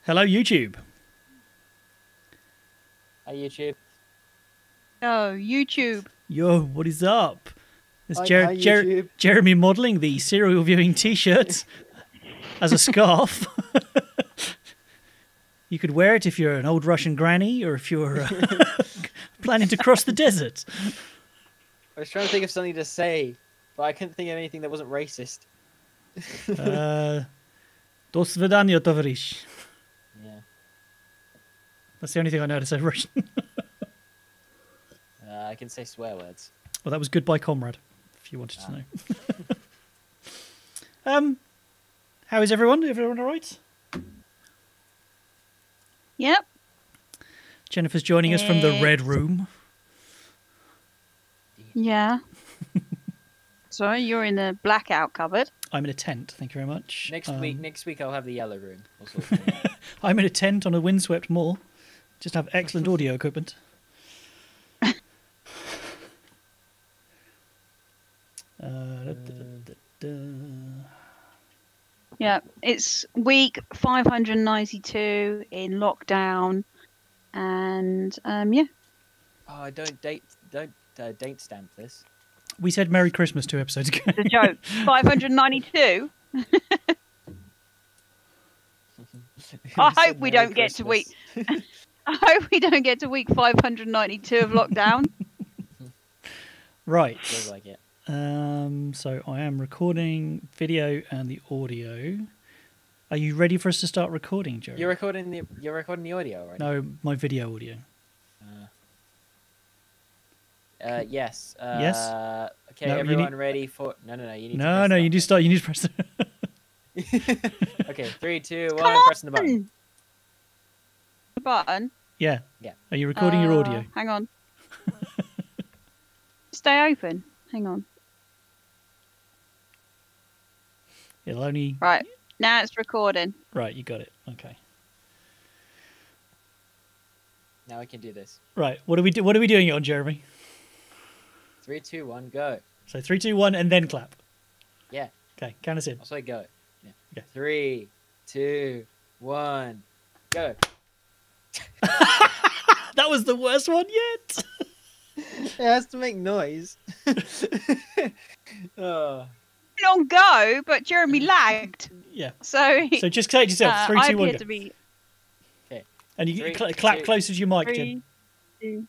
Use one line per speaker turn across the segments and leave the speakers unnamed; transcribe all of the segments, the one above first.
Hello, YouTube.
Hi, YouTube.
Oh, YouTube.
Yo, what is up? It's
Hi, YouTube.
Jeremy modelling the serial viewing T-shirt as a scarf. You could wear it if you're an old Russian granny or if you're planning to cross the desert.
I was trying to think of something to say, but I couldn't think of anything that wasn't racist.
До свидания, товарищ.
Yeah.
That's the only thing I know how to say Russian.
I can say swear words.
Well, that was Goodbye, Comrade, if you wanted to know. How is everyone? Everyone all right?
Yep.
Jennifer's joining us from the Red Room.
Yeah. Sorry, you're in the blackout cupboard.
I'm in a tent, thank you very much.
Next week I'll have the yellow room.
I'm in a tent on a windswept moor. Just have excellent audio equipment.
Yeah, it's week 592 in lockdown, and yeah.
Oh, don't date stamp this.
We said Merry Christmas 2 episodes ago.
It's a joke. 592. I hope we don't get to week. I hope we don't get to week 592 of lockdown.
Right.
Feels like it.
So I am recording video and the audio. Are you ready for us to start recording, Joe?
You're recording the audio, right?
No, my video audio.
Yes.
Yes.
Okay,
No,
everyone ready for? No. You need.
No. You need to start. You need to press.
Okay, 3, 2, 1.
Come
Pressing the button.
The button.
Yeah.
Yeah.
Are you recording your audio?
Hang on. Stay open. Hang on.
It'll only.
Right. Now it's recording.
Right, you got it. Okay.
Now I can do this.
Right. What are we doing it on, Jeremy?
3, 2, 1, go.
So 3, 2, 1, and then clap.
Yeah.
Okay. Count us in.
I'll say go. Yeah.
Okay.
3, 2, 1, go.
That was the worst one yet.
It has to make noise. Oh.
On go, but Jeremy lagged.
Yeah.
So
just say it yourself. 3, 2, 1.
I
Go.
to be
Okay.
And you
3,
clap
2,
closer to your mic,
3,
Jen.
2,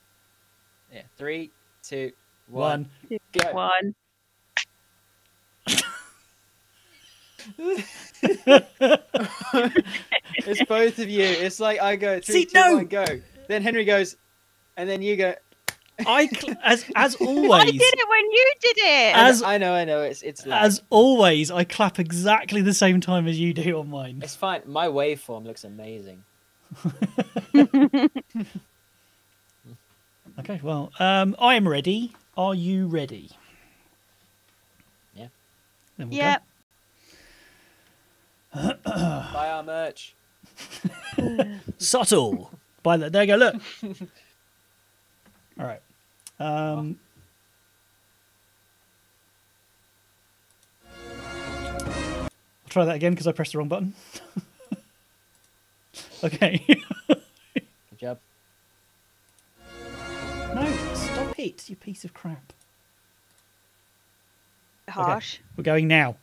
Yeah. 3, 2, 1,
2,
go.
1.
It's both of you. It's like I go 3,
See,
2,
no.
1, go. Then Henry goes, and then you go.
As always.
I did it when you did it.
I know. It's loud.
As always, I clap exactly the same time as you do on mine.
It's fine. My waveform looks amazing.
Okay, well, I am ready. Are you ready?
Yeah.
Then we'll
Yep.
Buy our merch.
go. Subtle. By the, there you go. Look. All right. I'll try that again because I pressed the wrong button. Okay.
Good job.
No, stop it, you piece of crap.
Harsh.
Okay, we're going now.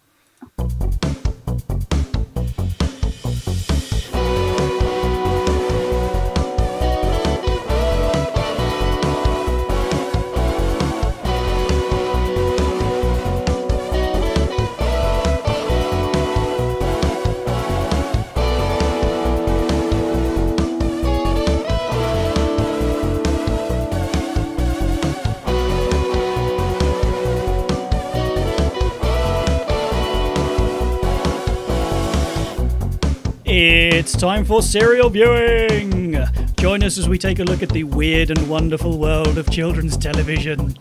It's time for serial viewing! Join us as we take a look at the weird and wonderful world of children's television.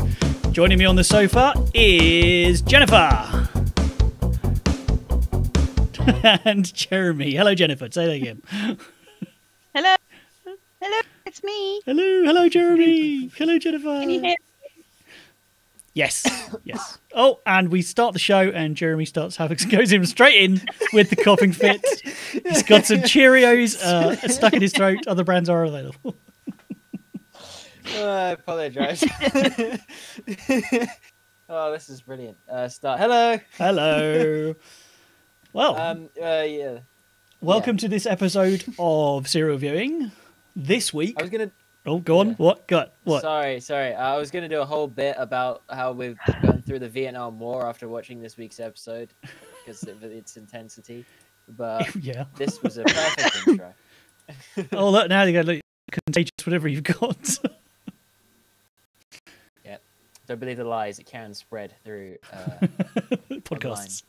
Joining me on the sofa is Jennifer! And Jeremy. Hello, Jennifer. Say that again.
Hello. Hello, it's me.
Hello, Jeremy. Hello, Jennifer.
Can you hear me?
Yes, yes. Oh, and we start the show, and Jeremy goes him straight in with the coughing fit. He's got some Cheerios stuck in his throat. Other brands are available.
I apologise. Oh, this is brilliant. Start. Hello.
Hello. Well,
yeah.
Welcome to this episode of Serial Viewing. This week,
I was gonna.
Oh, go on. What? What?
Sorry. I was gonna do a whole bit about how we've gone through the Vietnam War after watching this week's episode because of its intensity. But
Yeah.
this was a perfect intro.
Oh, look, now you go, look, contagious, whatever you've got.
Yeah. Don't believe the lies. It can spread through
podcasts.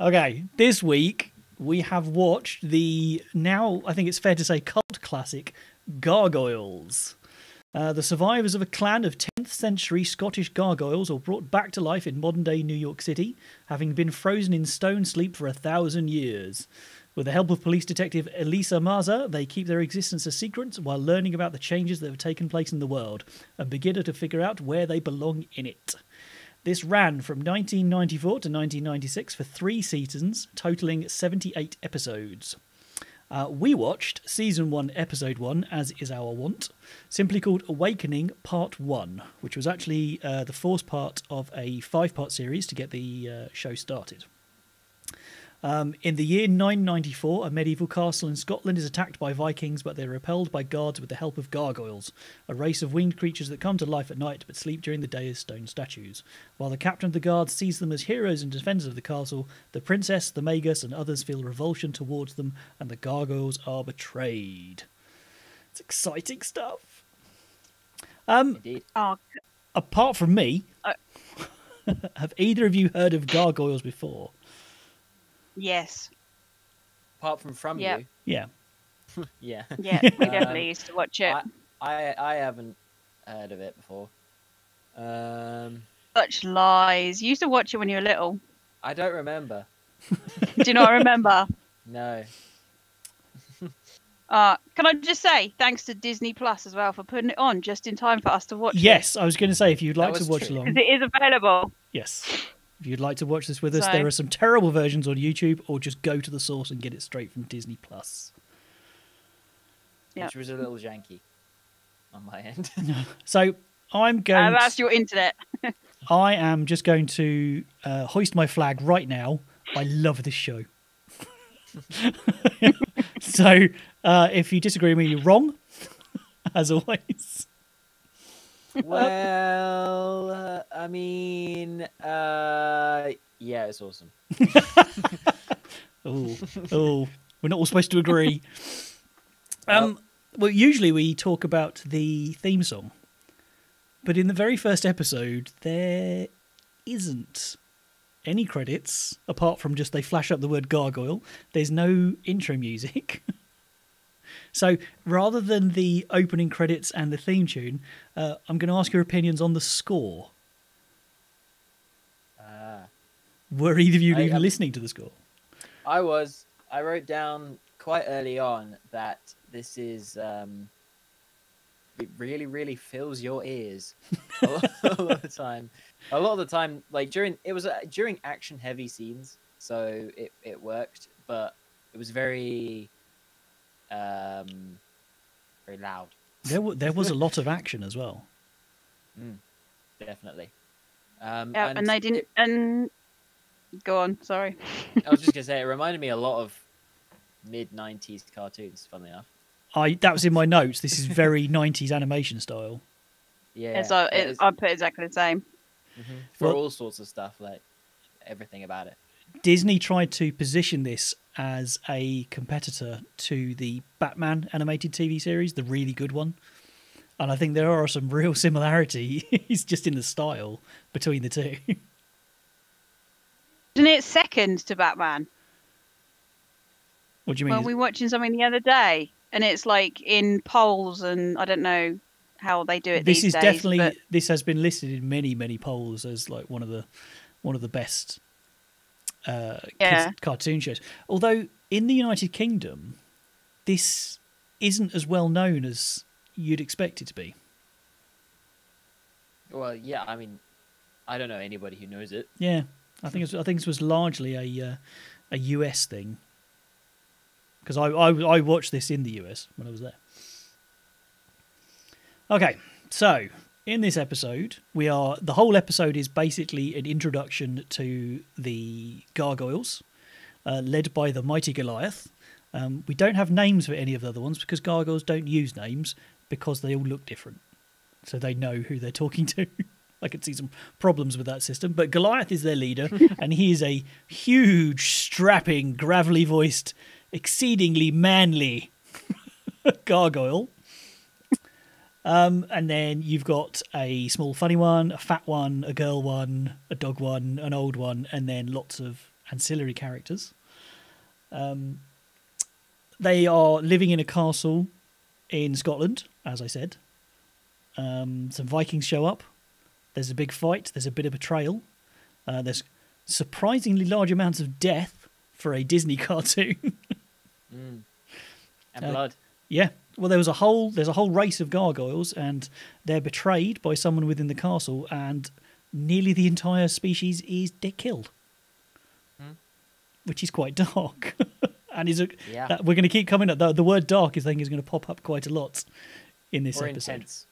Okay, this week we have watched the now, I think it's fair to say, cult classic Gargoyles. The survivors of a clan of 10th century Scottish gargoyles are brought back to life in modern day New York City, having been frozen in stone sleep for 1,000 years. With the help of police detective Elisa Maza, they keep their existence a secret while learning about the changes that have taken place in the world and begin to figure out where they belong in it. This ran from 1994 to 1996 for 3 seasons, totaling 78 episodes. We watched Season 1, Episode 1, as is our wont, simply called Awakening Part 1, which was actually the 4th part of a 5-part series to get the show started. In the year 994, a medieval castle in Scotland is attacked by Vikings, but they're repelled by guards with the help of gargoyles, a race of winged creatures that come to life at night but sleep during the day as stone statues. While the captain of the guards sees them as heroes and defenders of the castle, the princess, the magus, and others feel revulsion towards them, and the gargoyles are betrayed. It's exciting stuff.
Indeed.
Apart from me, have either of you heard of gargoyles before?
Yes.
Apart from
Yeah.
you.
Yeah.
Yeah.
Yeah, we definitely used to watch it.
I haven't heard of it before.
Such lies. You used to watch it when you were little.
I don't remember.
Do you not remember?
No.
Can I just say thanks to Disney Plus as well for putting it on just in time for us to watch
Yes, I was going to say, if you'd like to watch
true.
along.
because it is available.
Yes. If you'd like to watch this with us,
So-
there are some terrible versions on YouTube, or just go to the source and get it straight from Disney Plus.
Yep.
Which was a little janky on my end.
So I'm going.
That's your internet.
I am just going to hoist my flag right now. I love this show. So if you disagree with me, you're wrong, as always.
Well, I mean, yeah, it's awesome.
Oh, we're not all supposed to agree. Well, usually we talk about the theme song, but in the very first episode, there isn't any credits apart from just they flash up the word gargoyle. There's no intro music. So rather than the opening credits and the theme tune, I'm going to ask your opinions on the score. Were either of you even listening to the score?
I was. I wrote down quite early on that this is it really, really fills your ears a lot of the time. A lot of the time, like during action-heavy scenes, so it worked, but it was very very loud.
There was a lot of action as well.
Definitely.
And they didn't. And go on. Sorry.
I was just gonna say it reminded me a lot of mid-90s cartoons. Funnily enough.
That was in my notes. This is very 90s animation style.
Yeah.
So I put exactly the same.
For
Well-
all sorts of stuff, like everything about it.
Disney tried to position this as a competitor to the Batman animated TV series, the really good one. And I think there are some real similarities just in the style between the two.
Isn't it second to Batman?
What do you mean?
Well, we were watching something the other day, and it's like in polls, and I don't know how they do it
This
these
is
days.
definitely
but
this has been listed in many polls as like one of the best kids cartoon shows. Although in the United Kingdom, this isn't as well known as you'd expect it to be.
Well, yeah. I mean, I don't know anybody who knows it.
Yeah, I think this was largely a US thing because I watched this in the US when I was there. Okay, so in this episode, the whole episode is basically an introduction to the Gargoyles, led by the mighty Goliath. We don't have names for any of the other ones because Gargoyles don't use names because they all look different, so they know who they're talking to. I could see some problems with that system, but Goliath is their leader, and he is a huge, strapping, gravelly-voiced, exceedingly manly gargoyle. And then you've got a small funny one, a fat one, a girl one, a dog one, an old one, and then lots of ancillary characters. They are living in a castle in Scotland, as I said. Some Vikings show up. There's a big fight. There's a bit of betrayal. There's surprisingly large amounts of death for a Disney cartoon.
And blood.
Yeah. Well, there's a whole race of gargoyles, and they're betrayed by someone within the castle, and nearly the entire species is killed, which is quite dark. And we're going to keep coming up. The word "dark" is going to pop up quite a lot in this episode.
Intense.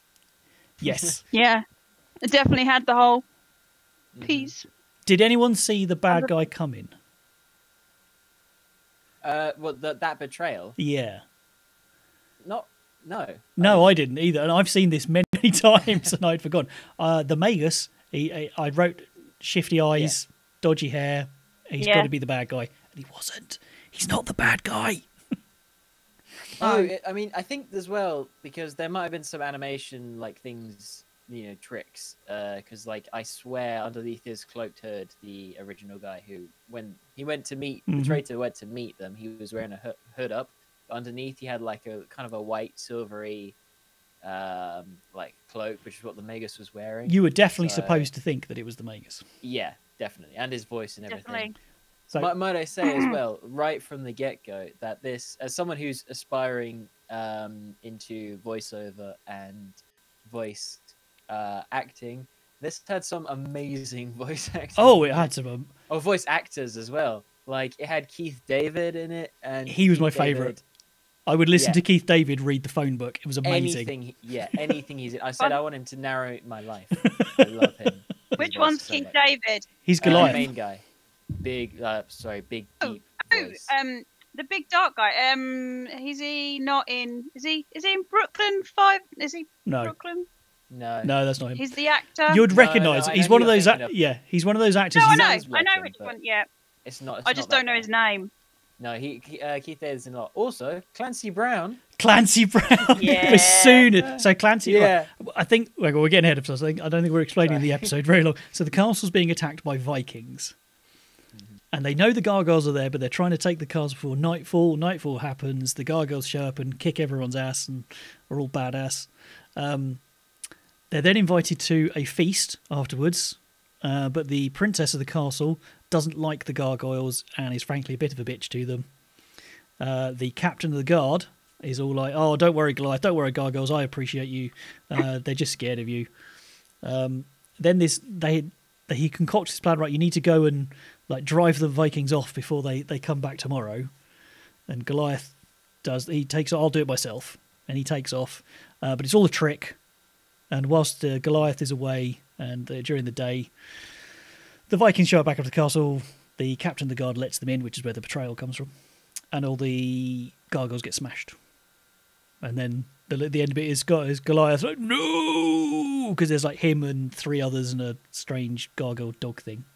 Yes.
Yeah. It definitely had the whole piece.
Did anyone see the bad guy coming?
Well, that betrayal.
Yeah.
No.
No, I didn't either, and I've seen this many times, and I'd forgotten. The Magus, I wrote shifty eyes, dodgy hair. He's got to be the bad guy, and he wasn't. He's not the bad guy.
I mean, I think as well because there might have been some animation like things. Tricks, because I swear underneath his cloaked hood, the original guy who, when he went to meet the traitor, went to meet them, he was wearing a hood up. But underneath, he had like a kind of a white, silvery, cloak, which is what the Magus was wearing.
You were definitely supposed to think that it was the Magus.
Yeah, definitely, and his voice and everything.
Definitely.
So might I say as well, right from the get-go, that this, as someone who's aspiring into voiceover and voice acting, this had some amazing voice acting.
Oh, it had some.
Voice actors as well. Like it had Keith David in it, and
he was my favourite. I would listen to Keith David read the phone book. It was amazing.
Anything he's in. I said I want him to narrate my life. I love him.
Which one's Keith David?
He's Goliath.
The main guy. Big, deep voice.
The big dark guy. Is he not in? Is he in Brooklyn 5? Is he Brooklyn?
No,
that's not him.
He's the actor.
You'd recognise. He's one of those. He's one of those actors.
No, I know which one. Yeah.
It's not.
I just don't know his name.
No, Keith David's in a lot. Also, Clancy Brown.
Yeah.
So Clancy.
Yeah.
I think we're getting ahead of us. I don't think we're explaining the episode very long. So the castle's being attacked by Vikings. And they know the Gargoyles are there, but they're trying to take the castle before nightfall. Nightfall happens. The Gargoyles show up and kick everyone's ass and are all badass. They're then invited to a feast afterwards, but the princess of the castle doesn't like the Gargoyles and is frankly a bit of a bitch to them. The captain of the guard is all like, "Oh, don't worry, Goliath. Don't worry, Gargoyles. I appreciate you. They're just scared of you." Then he concocts this plan. Right, you need to go and drive the Vikings off before they come back tomorrow. And Goliath takes. "I'll do it myself," and he takes off. But it's all a trick. And whilst Goliath is away and during the day, the Vikings show up back up to the castle. The captain of the guard lets them in, which is where the betrayal comes from. And all the gargoyles get smashed. And then the end bit is Goliath like, "No!" Because there's him and 3 others and a strange gargoyle dog thing.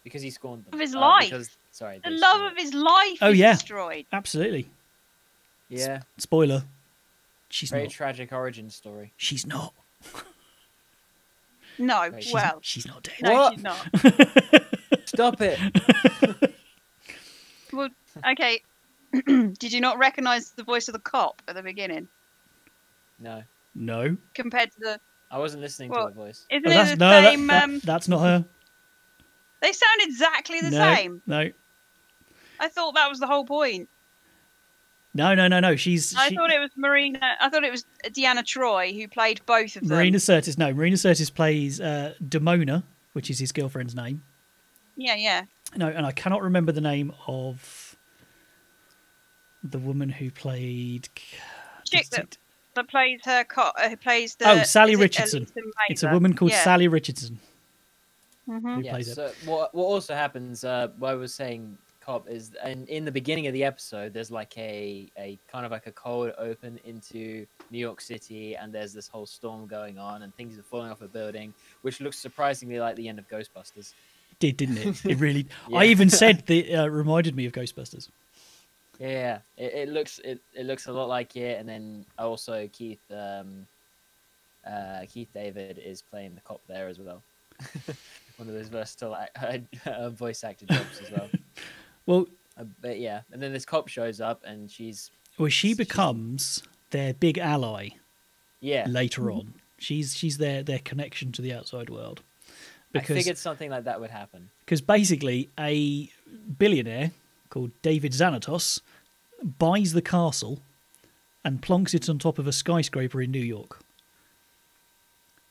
Because he scorned them.
Of his life. The love of his life is destroyed.
Absolutely.
Yeah.
Spoiler. She's
very
not.
Tragic origin story.
She's not.
No,
she's not dead.
No,
What?
she's not.
Stop it.
Well, okay. Did you not recognise the voice of the cop at the beginning?
No.
Compared to the...
I wasn't listening to the voice.
Isn't it the same...
That's not her.
They sound exactly the same.
No.
I thought that was the whole point.
No. She's.
I thought it was Marina. I thought it was Deanna Troy who played both of them.
Marina Sirtis. No, Marina Sirtis plays Demona, which is his girlfriend's name.
Yeah.
No, and I cannot remember the name of the woman who played.
Chick that plays her. Who plays the?
Sally Richardson. It's a woman called Sally Richardson.
Mm-hmm.
Yeah. So what also happens? What I was saying, Cop, is in the beginning of the episode, there's like a kind of like a cold open into New York City, and there's this whole storm going on, and things are falling off a building, which looks surprisingly like the end of Ghostbusters.
Didn't it? It really. Yeah. I even said that it reminded me of Ghostbusters.
Yeah, it looks a lot like it, and then also Keith David is playing the cop there as well. One of those versatile voice actor jobs as well.
Well,
but yeah, and then this cop shows up, and
she becomes their big ally.
Yeah.
Later on, she's their connection to the outside world.
Because, I figured something like that would happen.
Because basically, a billionaire called David Xanatos buys the castle and plonks it on top of a skyscraper in New York.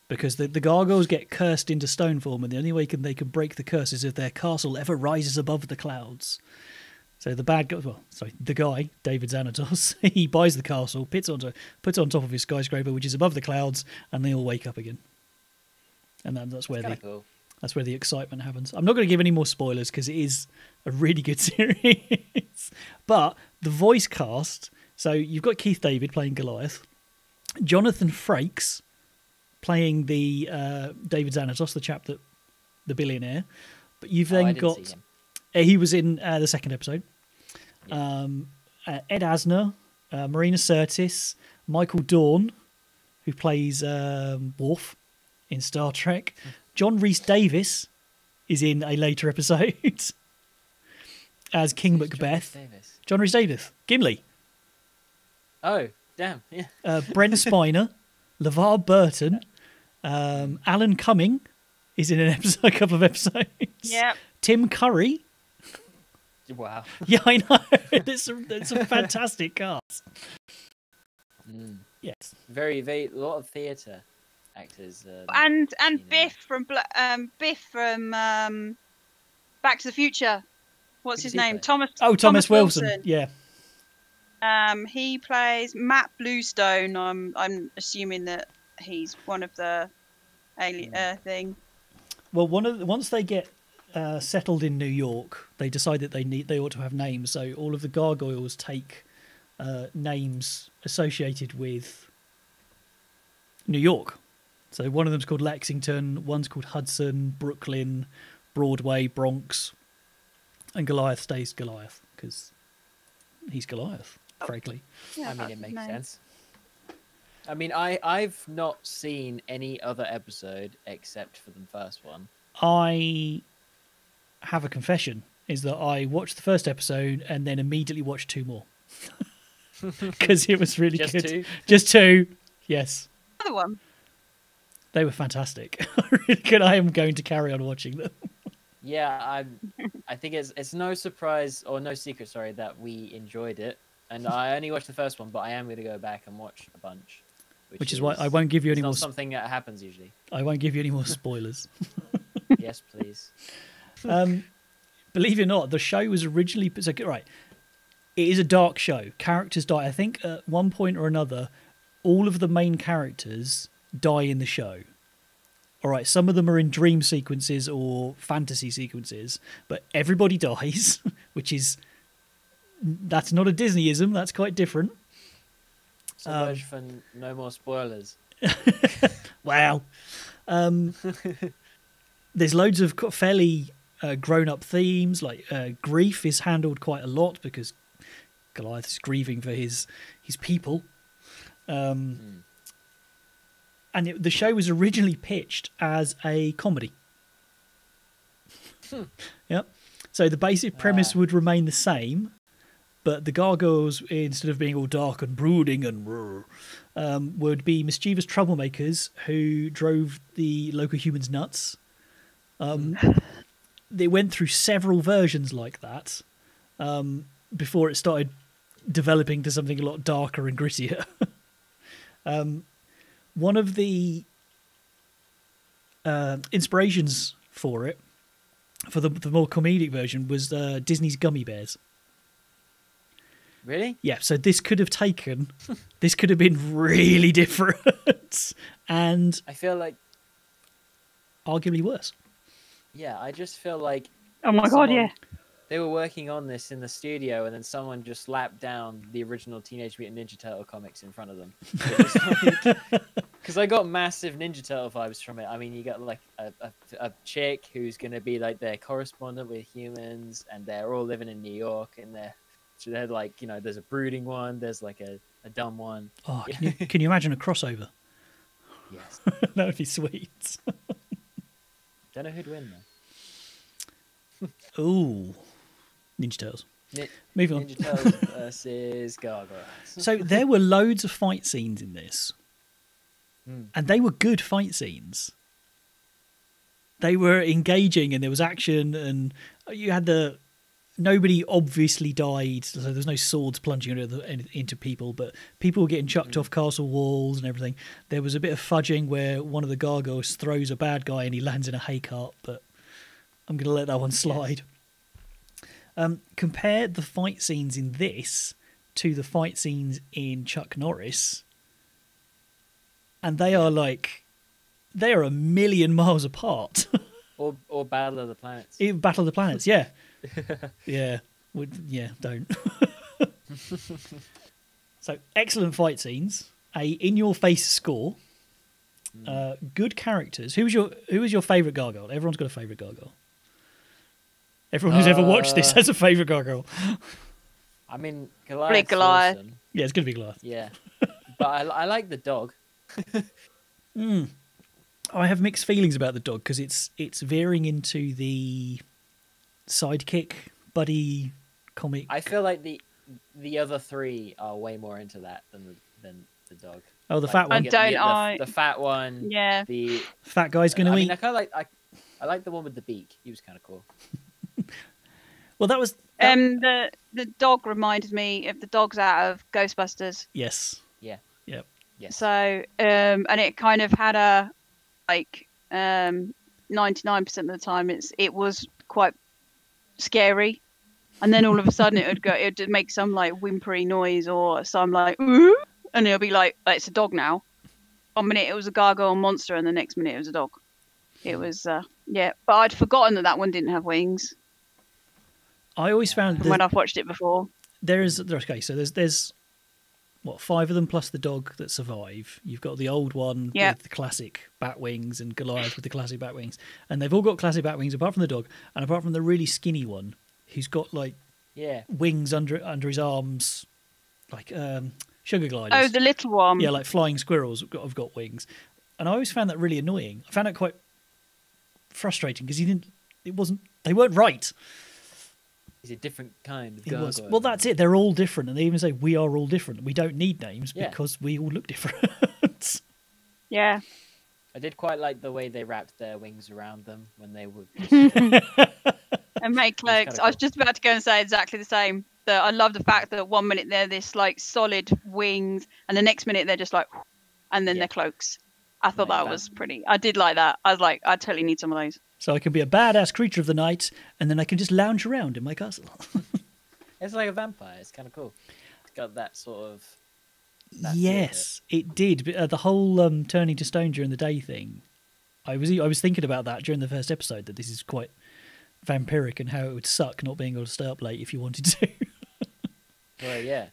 Because the gargoyles get cursed into stone form, and the only way they can break the curse is if their castle ever rises above the clouds. So the guy, David Xanatos, he buys the castle, puts it on top of his skyscraper, which is above the clouds, and they all wake up again. And that's where the excitement happens. I'm not going to give any more spoilers because it is a really good series. But the voice cast, so you've got Keith David playing Goliath, Jonathan Frakes playing the David Xanatos, the billionaire. But you've then got he was in the second episode. Yeah. Ed Asner, Marina Sirtis, Michael Dorn, who plays Worf in Star Trek. John Rhys-Davies is in a later episode as King Macbeth. John Rhys-Davies, Gimli.
Oh, damn! Yeah.
Brent Spiner, LeVar Burton, Alan Cumming is in a couple of episodes.
Yeah.
Tim Curry.
Wow.
Yeah, I know. It's a fantastic cast. Yes.
Very, very, a lot of theatre actors.
And Biff from Back to the Future. What's his name? Thomas
Wilson. Yeah.
He plays Matt Bluestone. I'm assuming that he's one of the alien thing.
Well, once they get settled in New York, they decide that they ought to have names. So all of the gargoyles take names associated with New York. So one of them's called Lexington, one's called Hudson, Brooklyn, Broadway, Bronx, and Goliath stays Goliath because he's Goliath, frankly.
Yeah,
I mean, it makes sense. I mean, I've not seen any other episode except for the first one.
I have a confession, is that I watched the first episode and then immediately watched two more. Because it was really
Just
good.
Two?
Just two, yes.
Another one.
They were fantastic. Really good. I am going to carry on watching them.
Yeah, I think it's no surprise or no secret, sorry, that we enjoyed it. And I only watched the first one, but I am going to go back and watch a bunch.
Which is why I won't give you any more.
Something that happens usually.
I won't give you any more spoilers.
Yes, please.
Believe it or not, the show was originally right. It is a dark show. Characters die. I think at one point or another, all of the main characters die in the show. All right, some of them are in dream sequences or fantasy sequences, but everybody dies, that's not a Disneyism. That's quite different.
So much for no more spoilers.
Wow. There's loads of fairly grown-up themes, like grief is handled quite a lot because Goliath is grieving for his people. And the show was originally pitched as a comedy. Yep. So the basic premise would remain the same, but the gargoyles, instead of being all dark and brooding and would be mischievous troublemakers who drove the local humans nuts. They went through several versions like that before it started developing to something a lot darker and grittier. One of the inspirations for it, for the more comedic version, was Disney's Gummy Bears.
Really?
Yeah, so this could have been really different and
I feel like,
arguably worse.
yeah, I just feel like
Oh my god,
someone-
yeah.
they were working on this in the studio, and then someone just slapped down the original Teenage Mutant Ninja Turtle comics in front of them. Because I got massive Ninja Turtle vibes from it. I mean, you got like a chick who's going to be like their correspondent with humans, and they're all living in New York, and they're like, you know, there's a brooding one, there's like a dumb one.
Oh, can you imagine a crossover?
Yes.
That would be sweet.
Don't know who'd win though.
Ooh, Ninja Turtles. Moving on.
Ninja Turtles versus Gargoyles.
So there were loads of fight scenes in this, and they were good fight scenes. They were engaging, and there was action, and you had nobody obviously died, so there's no swords plunging into people, but people were getting chucked off castle walls and everything. There was a bit of fudging where one of the gargoyles throws a bad guy and he lands in a hay cart, but I'm going to let that one slide. Compare the fight scenes in this to the fight scenes in Chuck Norris, and they are a million miles apart.
or Battle of the Planets.
Even Battle of the Planets, yeah. Yeah, don't. So excellent fight scenes, a in-your-face score, good characters. Who was your favourite gargoyle? Everyone's got a favourite gargoyle. Everyone who's ever watched this has a favourite gargoyle.
I mean, Goliath.
Goliath.
Awesome.
Yeah, it's going to be Goliath.
Yeah, but I like the dog.
I have mixed feelings about the dog because it's veering into the sidekick buddy comic.
I feel like the other three are way more into that than the dog.
Oh, the
Like,
fat one.
the fat one.
Yeah.
The
Fat guy's going to eat.
I kind of I like the one with the beak. He was kind of cool.
Well, that was
The dog reminded me of the dogs out of Ghostbusters.
yes.
Yeah.
Yep.
Yes.
So and it kind of had a 99% of the time it was quite scary, and then all of a sudden it'd make some like whimpery noise or some like ooh, and it'll be like it's a dog now. 1 minute it was a gargoyle monster, and the next minute it was a dog. It was but I'd forgotten that one didn't have wings
I always found
when I've watched it before.
there's 5 of them plus the dog that survive. You've got the old one with the classic bat wings and Goliath with the classic bat wings, and they've all got classic bat wings apart from the dog and apart from the really skinny one who's got wings under his arms, like sugar gliders.
Oh, the little one.
Yeah, like flying squirrels have got wings, and I always found that really annoying. I found it quite frustrating because they weren't right.
He's a different kind of
It
gargoyle.
was. Well, that's it. They're all different, and they even say we are all different. We don't need names because we all look different.
Yeah.
I did quite like the way they wrapped their wings around them when they were.
And make cloaks.
Cool.
I was just about to go and say exactly the same. That I love the fact that 1 minute they're this like solid wings, and the next minute they're just like, and then they're cloaks. I thought that was pretty. I did like that. I was like, I totally need some of those.
So I can be a badass creature of the night, and then I can just lounge around in my castle.
It's like a vampire. It's kind of cool. It's got that sort of.
Yes, it did. But, the whole turning to stone during the day thing. I was thinking about that during the first episode, that this is quite vampiric and how it would suck not being able to stay up late if you wanted to.
Well, yeah.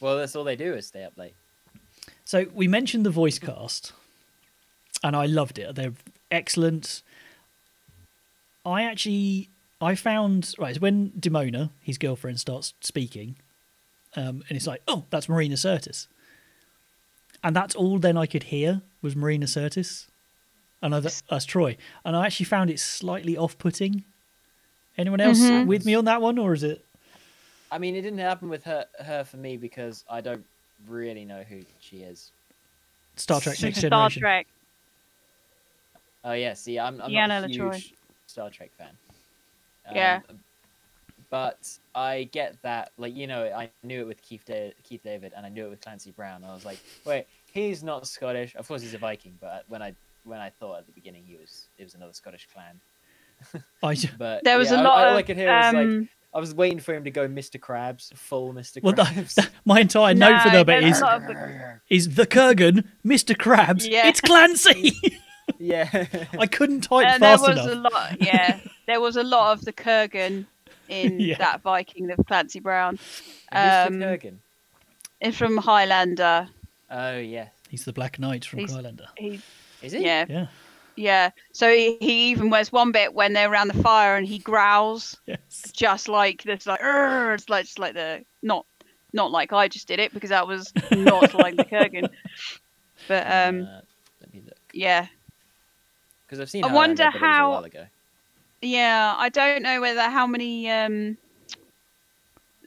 Well, that's all they do is stay up late.
So we mentioned the voice cast, and I loved it. They're excellent. I found it's when Demona, his girlfriend, starts speaking, and it's like, oh, that's Marina Sirtis, and that's all then I could hear was Marina Sirtis, and that's Troy, and I actually found it slightly off-putting. Anyone else with me on that one, or is it?
I mean, it didn't happen with her for me because I don't really know who she is.
Star Trek Next
Star
Generation.
Trek.
Oh yeah, see, I'm not
Deanna
a
LaTroy.
huge Star Trek fan.
Yeah.
But I get that, like, you know, I knew it with Keith David, and I knew it with Clancy Brown. I was like, wait, he's not Scottish. Of course, he's a Viking, but when I thought at the beginning it was another Scottish clan. But
there was
yeah,
a lot
all
of
I could hear was like, I was waiting for him to go Mr. Krabs, full Mr.
Well,
Krabs.
my entire note for the bit
there's
is
a lot of
is the Kurgan, Mr. Krabs.
Yeah.
It's Clancy.
Yeah.
I couldn't type
there
fast
was
enough.
a lot. Yeah, there was a lot of the Kurgan in
Yeah.
that Viking of Clancy Brown.
Who's the Kurgan?
It's from Highlander.
Oh yeah.
He's the Black Knight from
He's-
Highlander.
Is he?
Yeah,
Yeah.
yeah. So he even wears one bit when they're around the fire and he growls
Yes.
just like this, like "Urgh," it's like just like the not like I just did it because that was not like the Kurgan. But
Let me look.
yeah.
Because I've seen.
I
Highlander,
wonder
but it was a
how-
while ago.
Yeah, I don't know how many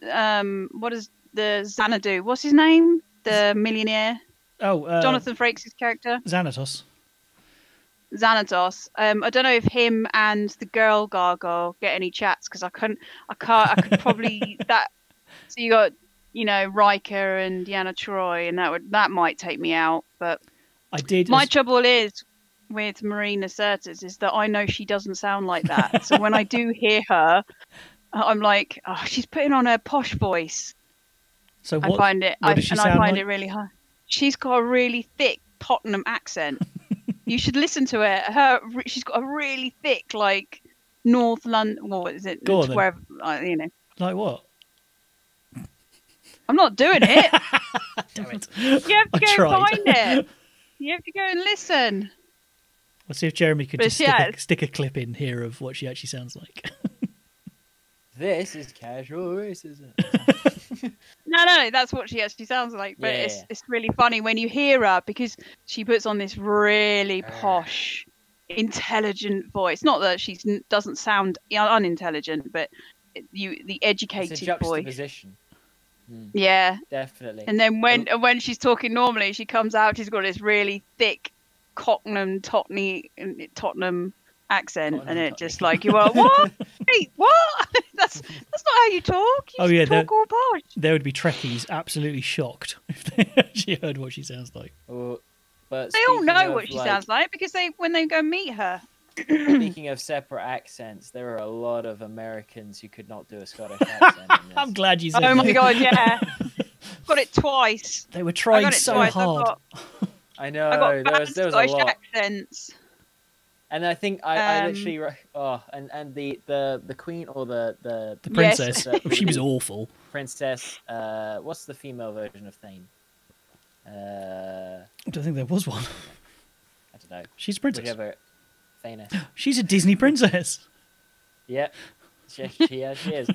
what does the Xanadu? What's his name? The millionaire.
Oh,
Jonathan Frakes' character.
Xanatos.
Xanatos. I don't know if him and the girl gargoyle get any chats because I could probably that. So you got Riker and Deanna Troy, and that might take me out. But
I did.
my trouble is with Marina Sirtis is that I know she doesn't sound like that. So when I do hear her, I'm like, oh, she's putting on her posh voice.
So
I
what?
find it,
what does she sound like?
it really hard. She's got a really thick Tottenham accent. You should listen to it. She's got a really thick, like North London. What is it?
Go on then.
Wherever,
Like what?
I'm not doing it.
Damn it.
You have to
I
go
tried.
find it. You have to go and listen.
Let's see if Jeremy could
But
just
yeah.
stick a clip in here of what she actually sounds like.
This is casual racism.
No, that's what she actually sounds like. But
Yeah.
it's really funny when you hear her because she puts on this really posh, intelligent voice. Not that she doesn't sound unintelligent, but the
It's
educated
a
voice.
juxtaposition.
Yeah.
Definitely.
And then when she's talking normally, she comes out. She's got this really thick Tottenham accent, and it just like you are what? Wait, what? That's not how you talk. You just talk all posh.
There would be Trekkies absolutely shocked if they actually heard what she sounds like.
But
They all
speaking
know
of,
what she sounds like because when they go meet her.
Speaking of separate accents, there are a lot of Americans who could not do a Scottish accent. In this.
I'm glad you said
Oh
that.
my god, yeah. Got it twice.
They were
I
trying
got it
so
twice.
hard.
I know
I got
there
bad
was a
Scottish
lot,
accents.
and I think I literally and the queen or the
The princess.
Yes.
She was awful.
princess. What's the female version of Thane?
I don't think there was one.
I don't know.
She's a princess.
Whichever. Thane.
She's a Disney princess.
Yep. She is.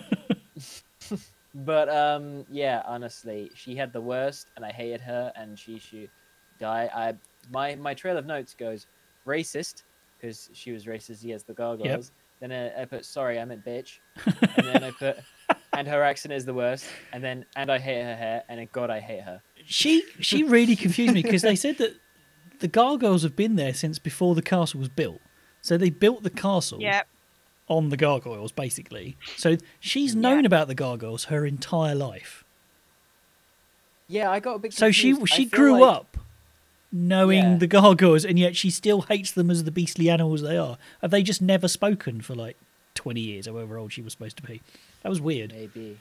But yeah, honestly, she had the worst, and I hated her, and she should die. My trail of notes goes racist because she was racist as the Gargoyles.
Yep.
Then I put sorry, I meant bitch, and then I put and her accent is the worst, and I hate her hair, and then God, I hate her.
She really confused me because they said that the Gargoyles have been there since before the castle was built. So they built the castle
Yep.
on the Gargoyles, basically. So she's known about the Gargoyles her entire life.
Yeah, I got a bit.
So
Confused.
she
I feel
grew
like-
up knowing
Yeah.
the Gargoyles, and yet she still hates them as the beastly animals they are. Have they just never spoken for like 20 years, however old she was supposed to be? That was weird.
Maybe.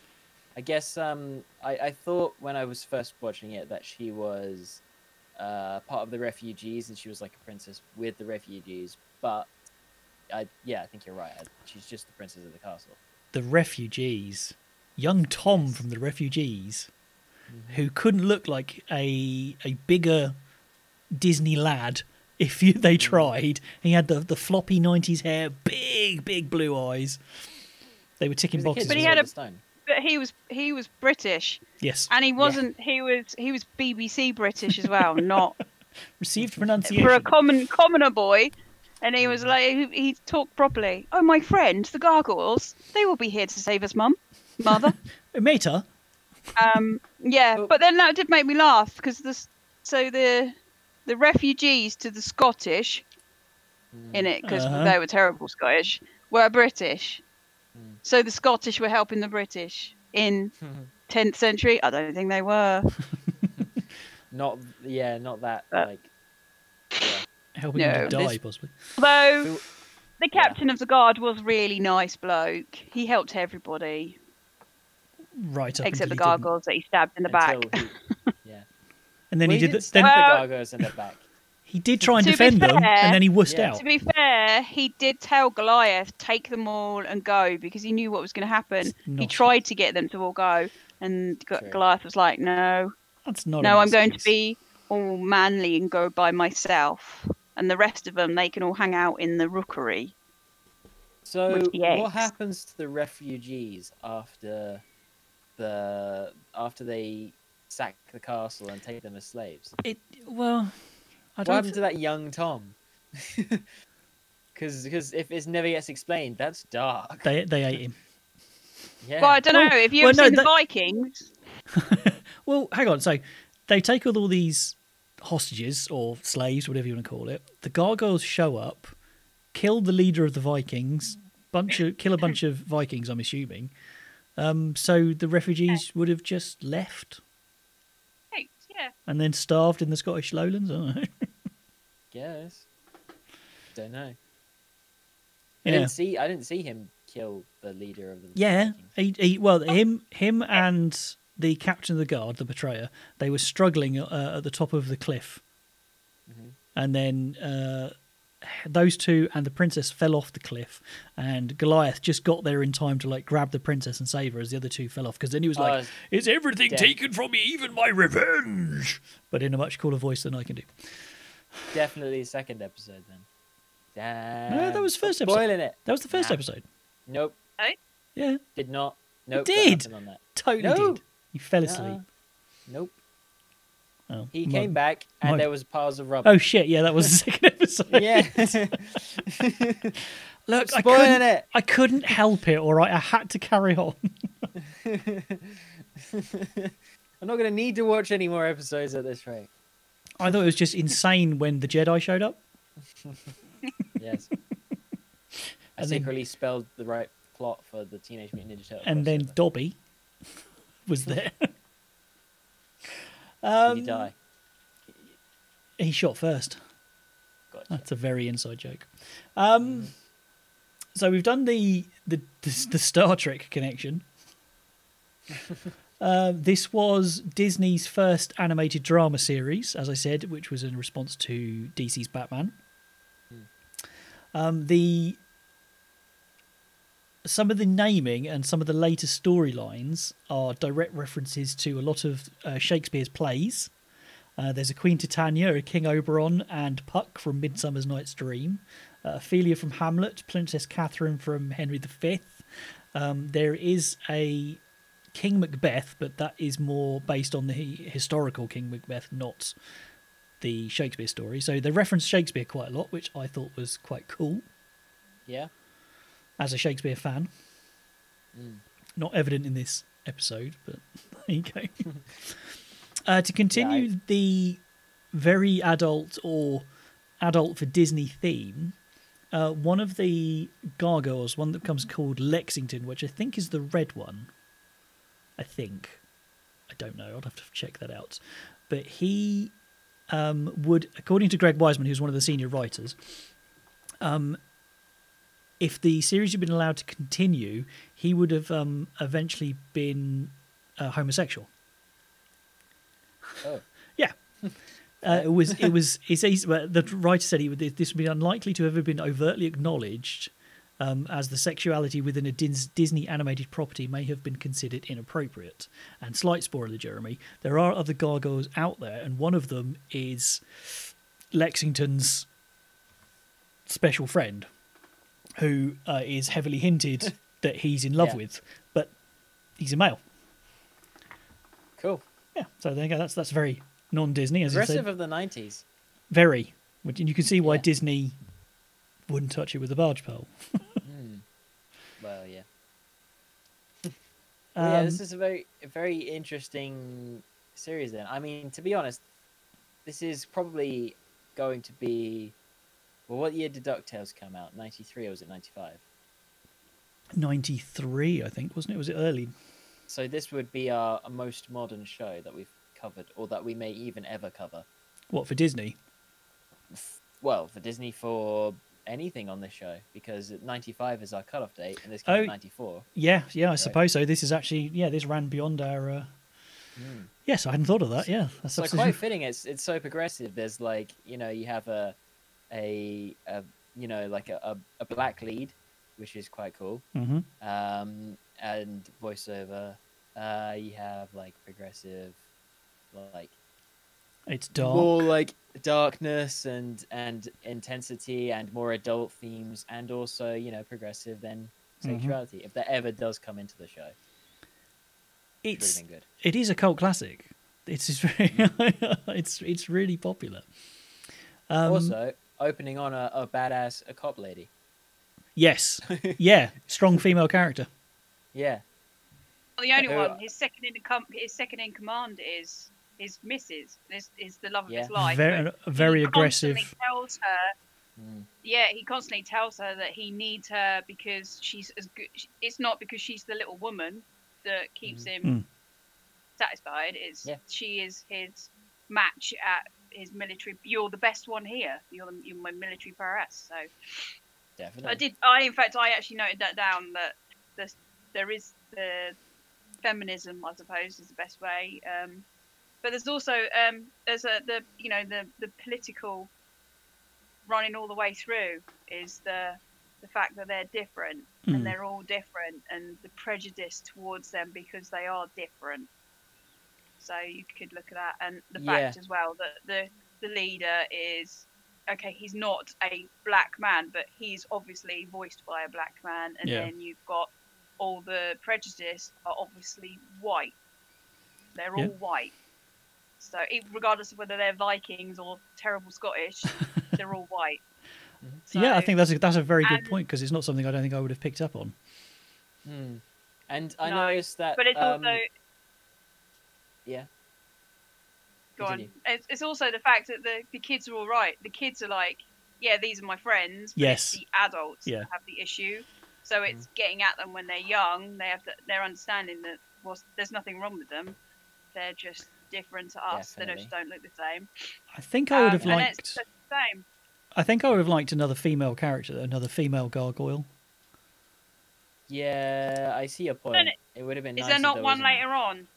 I guess I thought when I was first watching it that she was part of the refugees and she was like a princess with the refugees, but I think you're right. She's just the princess of the castle.
The refugees. Young Tom from the refugees, who couldn't look like a bigger Disney lad if they tried. He had the floppy 90s hair, big blue eyes. They were ticking
He was a
boxes.
kid
But he
with
had
all
a-
the stone.
But he was British,
Yes.
and he wasn't. He was BBC British as well, not
Received pronunciation.
for a commoner boy. And he was like, he talked properly. Oh, my friend, the Gargoyles, they will be here to save us, mother.
Meta.
Yeah,
Oh.
but then that did make me laugh because the refugees to the Scottish in it because
Uh-huh.
they were terrible Scottish were British, So the Scottish were helping the British in 10th century? I don't think they were.
Not that
But-
like. Yeah.
Helping him to
No.
die, possibly.
Although
Feel-
the captain of the guard was really nice bloke. He helped everybody,
Right up
except the
until he didn't.
gargoyles that he stabbed in the back.
Yeah.
And then
Well,
he did.
didn't
Then
stab the
Well-
gargoyles in the back.
he did try and
To be
defend them,
fair-
and then he wussed
Yeah.
out.
To be fair, he did tell Goliath, take them all and go, because he knew what was going to happen.
It's
He
not-
tried to get them to all go, and
True.
Goliath was like, no,
That's not.
no,
an
I'm going to
excuse.
be all manly and go by myself. And the rest of them, they can all hang out in the rookery.
So
With the
what
eggs.
happens to the refugees after they sack the castle and take them as slaves?
Well, I
What
don't.
happened to that young Tom? Because if it never gets explained, that's dark.
They ate him.
Yeah.
Well, I don't know. If you've
well, no,
seen the
that-
Vikings,
Well, hang on. So they take all these hostages or slaves, whatever you want to call it. The gargoyles show up, kill the leader of the Vikings, kill a bunch of Vikings. I'm assuming. So the refugees would have just left
yeah.
and then starved in the Scottish lowlands. I don't know.
Guess. Don't know.
Yeah.
I didn't see him kill the leader of the
Yeah,
Vikings.
him and the captain of the guard, the betrayer, they were struggling at the top of the cliff,
Mhm.
and then those two and the princess fell off the cliff, and Goliath just got there in time to like grab the princess and save her as the other two fell off. Because then he was like, "Is everything
death.
taken from me, even my revenge?" But in a much cooler voice than I can do.
Definitely second episode then. Damn.
No, that was first episode.
Spoiling it.
That was the first
Nah.
episode.
Nope.
Yeah,
Did not. Nope.
It
got
did.
nothing on that.
totally
No.
did. You fell asleep.
Nuh-uh. Nope.
Oh,
He
my-
came back and
my-
there was piles of rubble.
Oh shit! Yeah, that was the second episode.
Yeah.
Look,
Spoiling it.
I couldn't help it. All right, I had to carry on.
I'm not going to need to watch any more episodes at this rate.
I thought it was just insane when the Jedi showed up.
Yes. I
And then-
secretly spelled the right plot for the Teenage Mutant Ninja Turtles.
And then
crossover.
Dobby was there.
Did
Um,
he die?
He shot first.
Gotcha.
That's a very inside joke. So we've done the Star Trek connection. This was Disney's first animated drama series, as I said, which was in response to DC's Batman. Some of the naming and some of the later storylines are direct references to a lot of Shakespeare's plays. There's a Queen Titania, a King Oberon, and Puck from Midsummer Night's Dream. Ophelia from Hamlet, Princess Catherine from Henry V. There is a King Macbeth, but that is more based on the historical King Macbeth, not the Shakespeare story. So they reference Shakespeare quite a lot, which I thought was quite cool
Yeah.
as a Shakespeare fan. Not evident in this episode, but there you go. To continue the very adult or adult for Disney theme, one of the gargoyles, one that comes called Lexington, which I think is the red one. I don't know. I'd have to check that out. But he would, according to Greg Wiseman, who's one of the senior writers, if the series had been allowed to continue, he would have eventually been homosexual.
Oh.
Yeah. The writer said this would be unlikely to have ever been overtly acknowledged, as the sexuality within a Disney animated property may have been considered inappropriate. And slight spoiler, Jeremy, there are other gargoyles out there, and one of them is Lexington's special friend, who is heavily hinted that he's in love with, but he's a male.
Cool.
Yeah, so there you go. That's very non-Disney, as you
Aggressive
said.
of the 90s.
Very. And you can see why
Yeah.
Disney wouldn't touch it with a barge pole.
Well, yeah. Well, yeah,
Um,
this is a very interesting series then. I mean, to be honest, this is probably going to be... Well, what year did DuckTales come out? 93 or was it 95?
93, I think, wasn't it? Was it early?
So this would be our most modern show that we've covered, or that we may even ever cover.
What, for Disney?
Well, for Disney, for anything on this show, because 95 is our cutoff date, and this came out 94.
Yeah, I
right?
suppose so. This is actually, this ran beyond our... Yes, I hadn't thought of that. Yeah, that's
so quite fitting. It's so progressive. There's like, you have a black lead, which is quite cool.
Mm-hmm.
And voiceover. You have like progressive, like
it's dark,
more like darkness and intensity and more adult themes, and also progressive than sexuality. If that ever does come into the show,
it's
good.
It is a cult classic. It's it's really popular.
Also, opening on a badass cop lady.
Yes, yeah, strong female character.
Yeah.
Well, the only one, his second in command is his missus. Is the love of his life.
Very aggressive.
Tells her, he constantly tells her that he needs her because she's as good. It's not because she's the little woman that keeps him satisfied. She is his match at his military. You're the best one here. You're my military prowess. So
definitely.
I actually noted that down, that there is the feminism, I suppose, is the best way. But there's also the political running all the way through is the fact that they're different and they're all different, and the prejudice towards them because they are different. So you could look at that, and the fact as well that the leader is he's not a black man, but he's obviously voiced by a black man, and then you've got all the prejudice are obviously white. They're all white. So regardless of whether they're Vikings or terrible Scottish, they're all white. So,
I think that's a very good point, because it's not something I don't think I would have picked up on.
And I noticed that...
But it's also...
Yeah.
Go on. It's also the fact that the kids are all right. The kids are like, these are my friends. But
yes.
It's the adults that have the issue. So it's getting at them when they're young. They're understanding that there's nothing wrong with them. They're just different to us.
Definitely.
They just don't look the same.
I think I would have liked.
It's the same.
I think I would have liked another female character, another female gargoyle.
Yeah, I see a point. It would have been.
Is
nice
there
if
not
there
one
wasn't.
later on?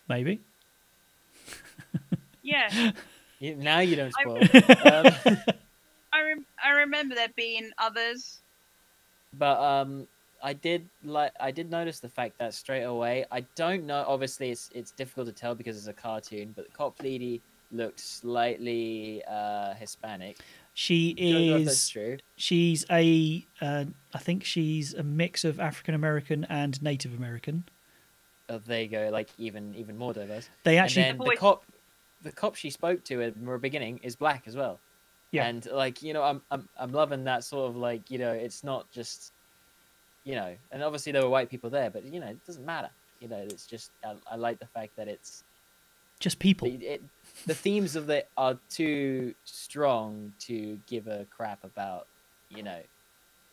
Maybe.
Yeah.
Now you don't spoil.
I remember there being others.
But I did notice the fact that straight away, I don't know. Obviously, it's difficult to tell because it's a cartoon. But Cop Lady looked slightly Hispanic.
She
I don't know if
is.
that's true.
She's I think she's a mix of African American and Native American.
Oh, there you go. Like even more diverse.
They actually.
And then the cop she spoke to at the beginning is black as well. Yeah. And like I'm loving that sort of like it's not just and obviously there were white people there, but it doesn't matter. It's just I like the fact that it's
just people.
The themes of it are too strong to give a crap about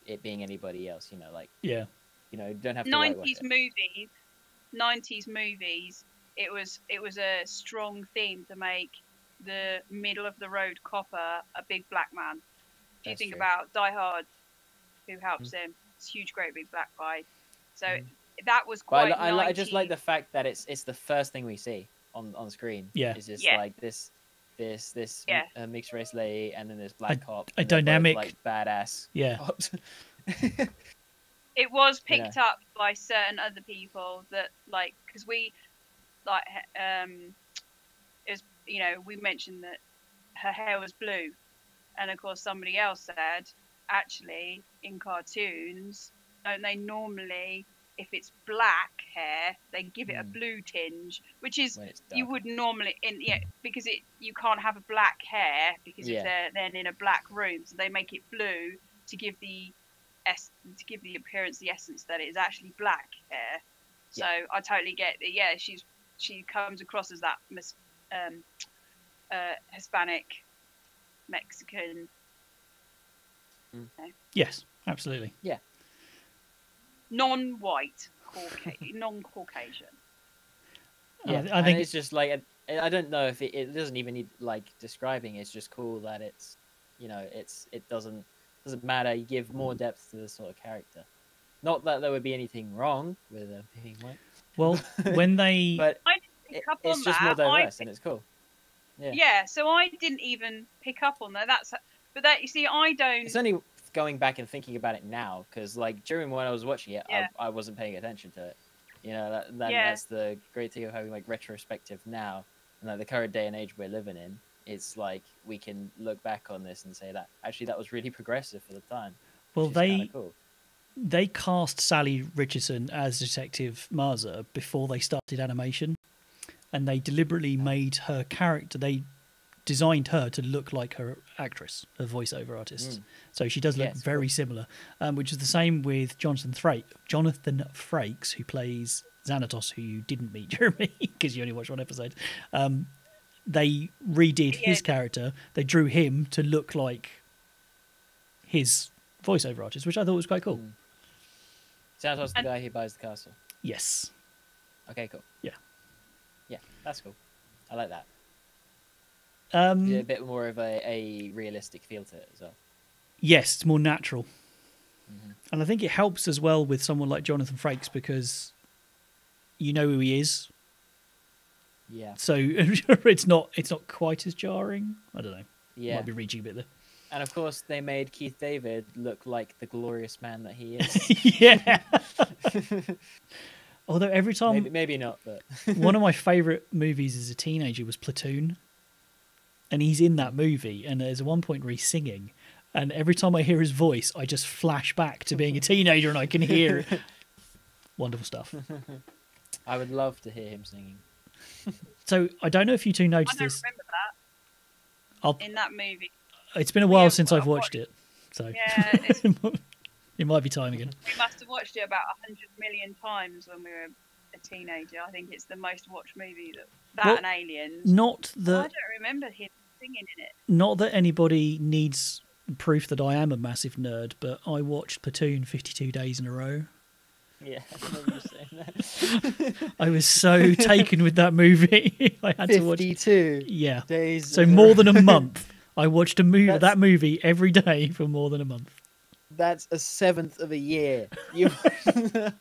it being anybody else. Don't have to.
90s movies. It was a strong theme to make the middle of the road copper a big black man. If you think about Die Hard, who helps him, it's a huge, great big black guy. So that was quite.
I just like the fact that it's the first thing we see on screen.
Yeah,
it's just like this mixed race lady, and then this black cop,
a dynamic,
both, like badass.
Yeah.
Cops.
It was picked up by certain other people that because we we mentioned that her hair was blue, and of course somebody else said actually in cartoons don't they normally, if it's black hair, they give it a blue tinge, which is you would normally because you can't have a black hair because if they're then in a black room, so they make it blue to give the appearance, the essence that it is actually black hair. So I totally get it. Yeah, she comes across as that Hispanic Mexican.
Yes, absolutely.
Yeah.
non-white, non-Caucasian.
Yeah,
I think
it's just like I don't know if it doesn't even need like describing. It's just cool that it's, you know, it doesn't matter. You give more depth to this sort of character. Not that there would be anything wrong with being white.
Well, when they
but
I didn't pick up on
it's just
that.
more diverse and it's cool.
Yeah, so I didn't even pick up on that. But that, you see, I don't.
It's only going back and thinking about it now, because like during when I was watching it,
Yeah.
I wasn't paying attention to it. You know,
Yeah.
that's the great thing of having like retrospective now, and like the current day and age we're living in. It's like we can look back on this and say that actually that was really progressive for the time.
well
which is kinda cool.
they cast Sally Richardson as Detective Marza before they started animation, and they deliberately made her character. They designed her to look like her actress, her voiceover artist. So she does look
Yes,
very
cool.
similar, which is the same with Jonathan Frakes, who plays Xanatos, who you didn't meet, Jeremy, because you only watched one episode. They redid his character. They drew him to look like his voiceover artist, which I thought was quite cool.
Santos, the guy who buys the castle.
Yes.
Okay, cool.
Yeah.
Yeah, that's cool. I like that.
Um,
A bit more of a realistic feel to it as well.
Yes, it's more natural. And I think it helps as well with someone like Jonathan Frakes because you know who he is.
Yeah.
So it's not quite as jarring. I don't know.
Yeah.
Might be reaching a bit there.
And of course, they made Keith David look like the glorious man that he is.
Yeah. Although every time,
maybe not, but
one of my favourite movies as a teenager was Platoon. And he's in that movie, and there's one point where he's singing, and every time I hear his voice, I just flash back to being a teenager, and I can hear it. Wonderful stuff.
I would love to hear him singing.
So I don't know if you two
I
noticed
don't
this.
remember that in that movie.
It's been a while
Yeah,
since I've
well,
watched it, so
Yeah, it's,
it might be time again.
we must have watched it about 100 million times when we were a teenager. I think it's the most watched movie that
Well,
and Aliens.
Not
I
that
don't remember him singing in it.
not that anybody needs proof that I am a massive nerd, but I watched Platoon 52 days in a row.
Yeah, I remember you saying that.
I was so taken with that movie. I had to watch
52
Yeah.
days.
So more than a month. I watched that movie every day for more than a month.
That's a seventh of a year.
Don't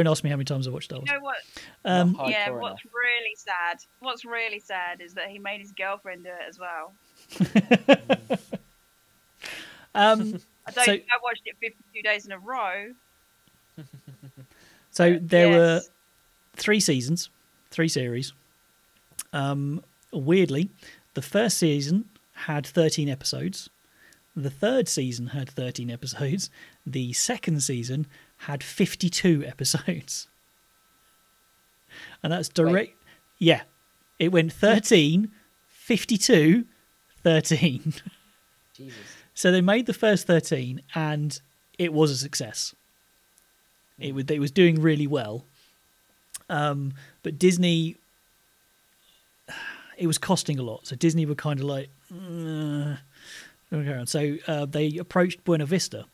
ask me how many times I watched Star Wars.
You know what?
Not
Yeah,
hardcore
what's
enough.
really sad? What's really sad is that he made his girlfriend do it as well. I watched it 52 days in a row.
So there were
Yes.
3 seasons, 3 series. Weirdly, the first season had 13 episodes. The third season had 13 episodes. The second season had 52 episodes. And that's direct.
Wait.
Yeah. It went 13, 52, 13.
Jesus.
So they made the first 13 and it was a success. It was doing really well. But Disney, it was costing a lot. So Disney were kind of like, so they approached Buena Vista,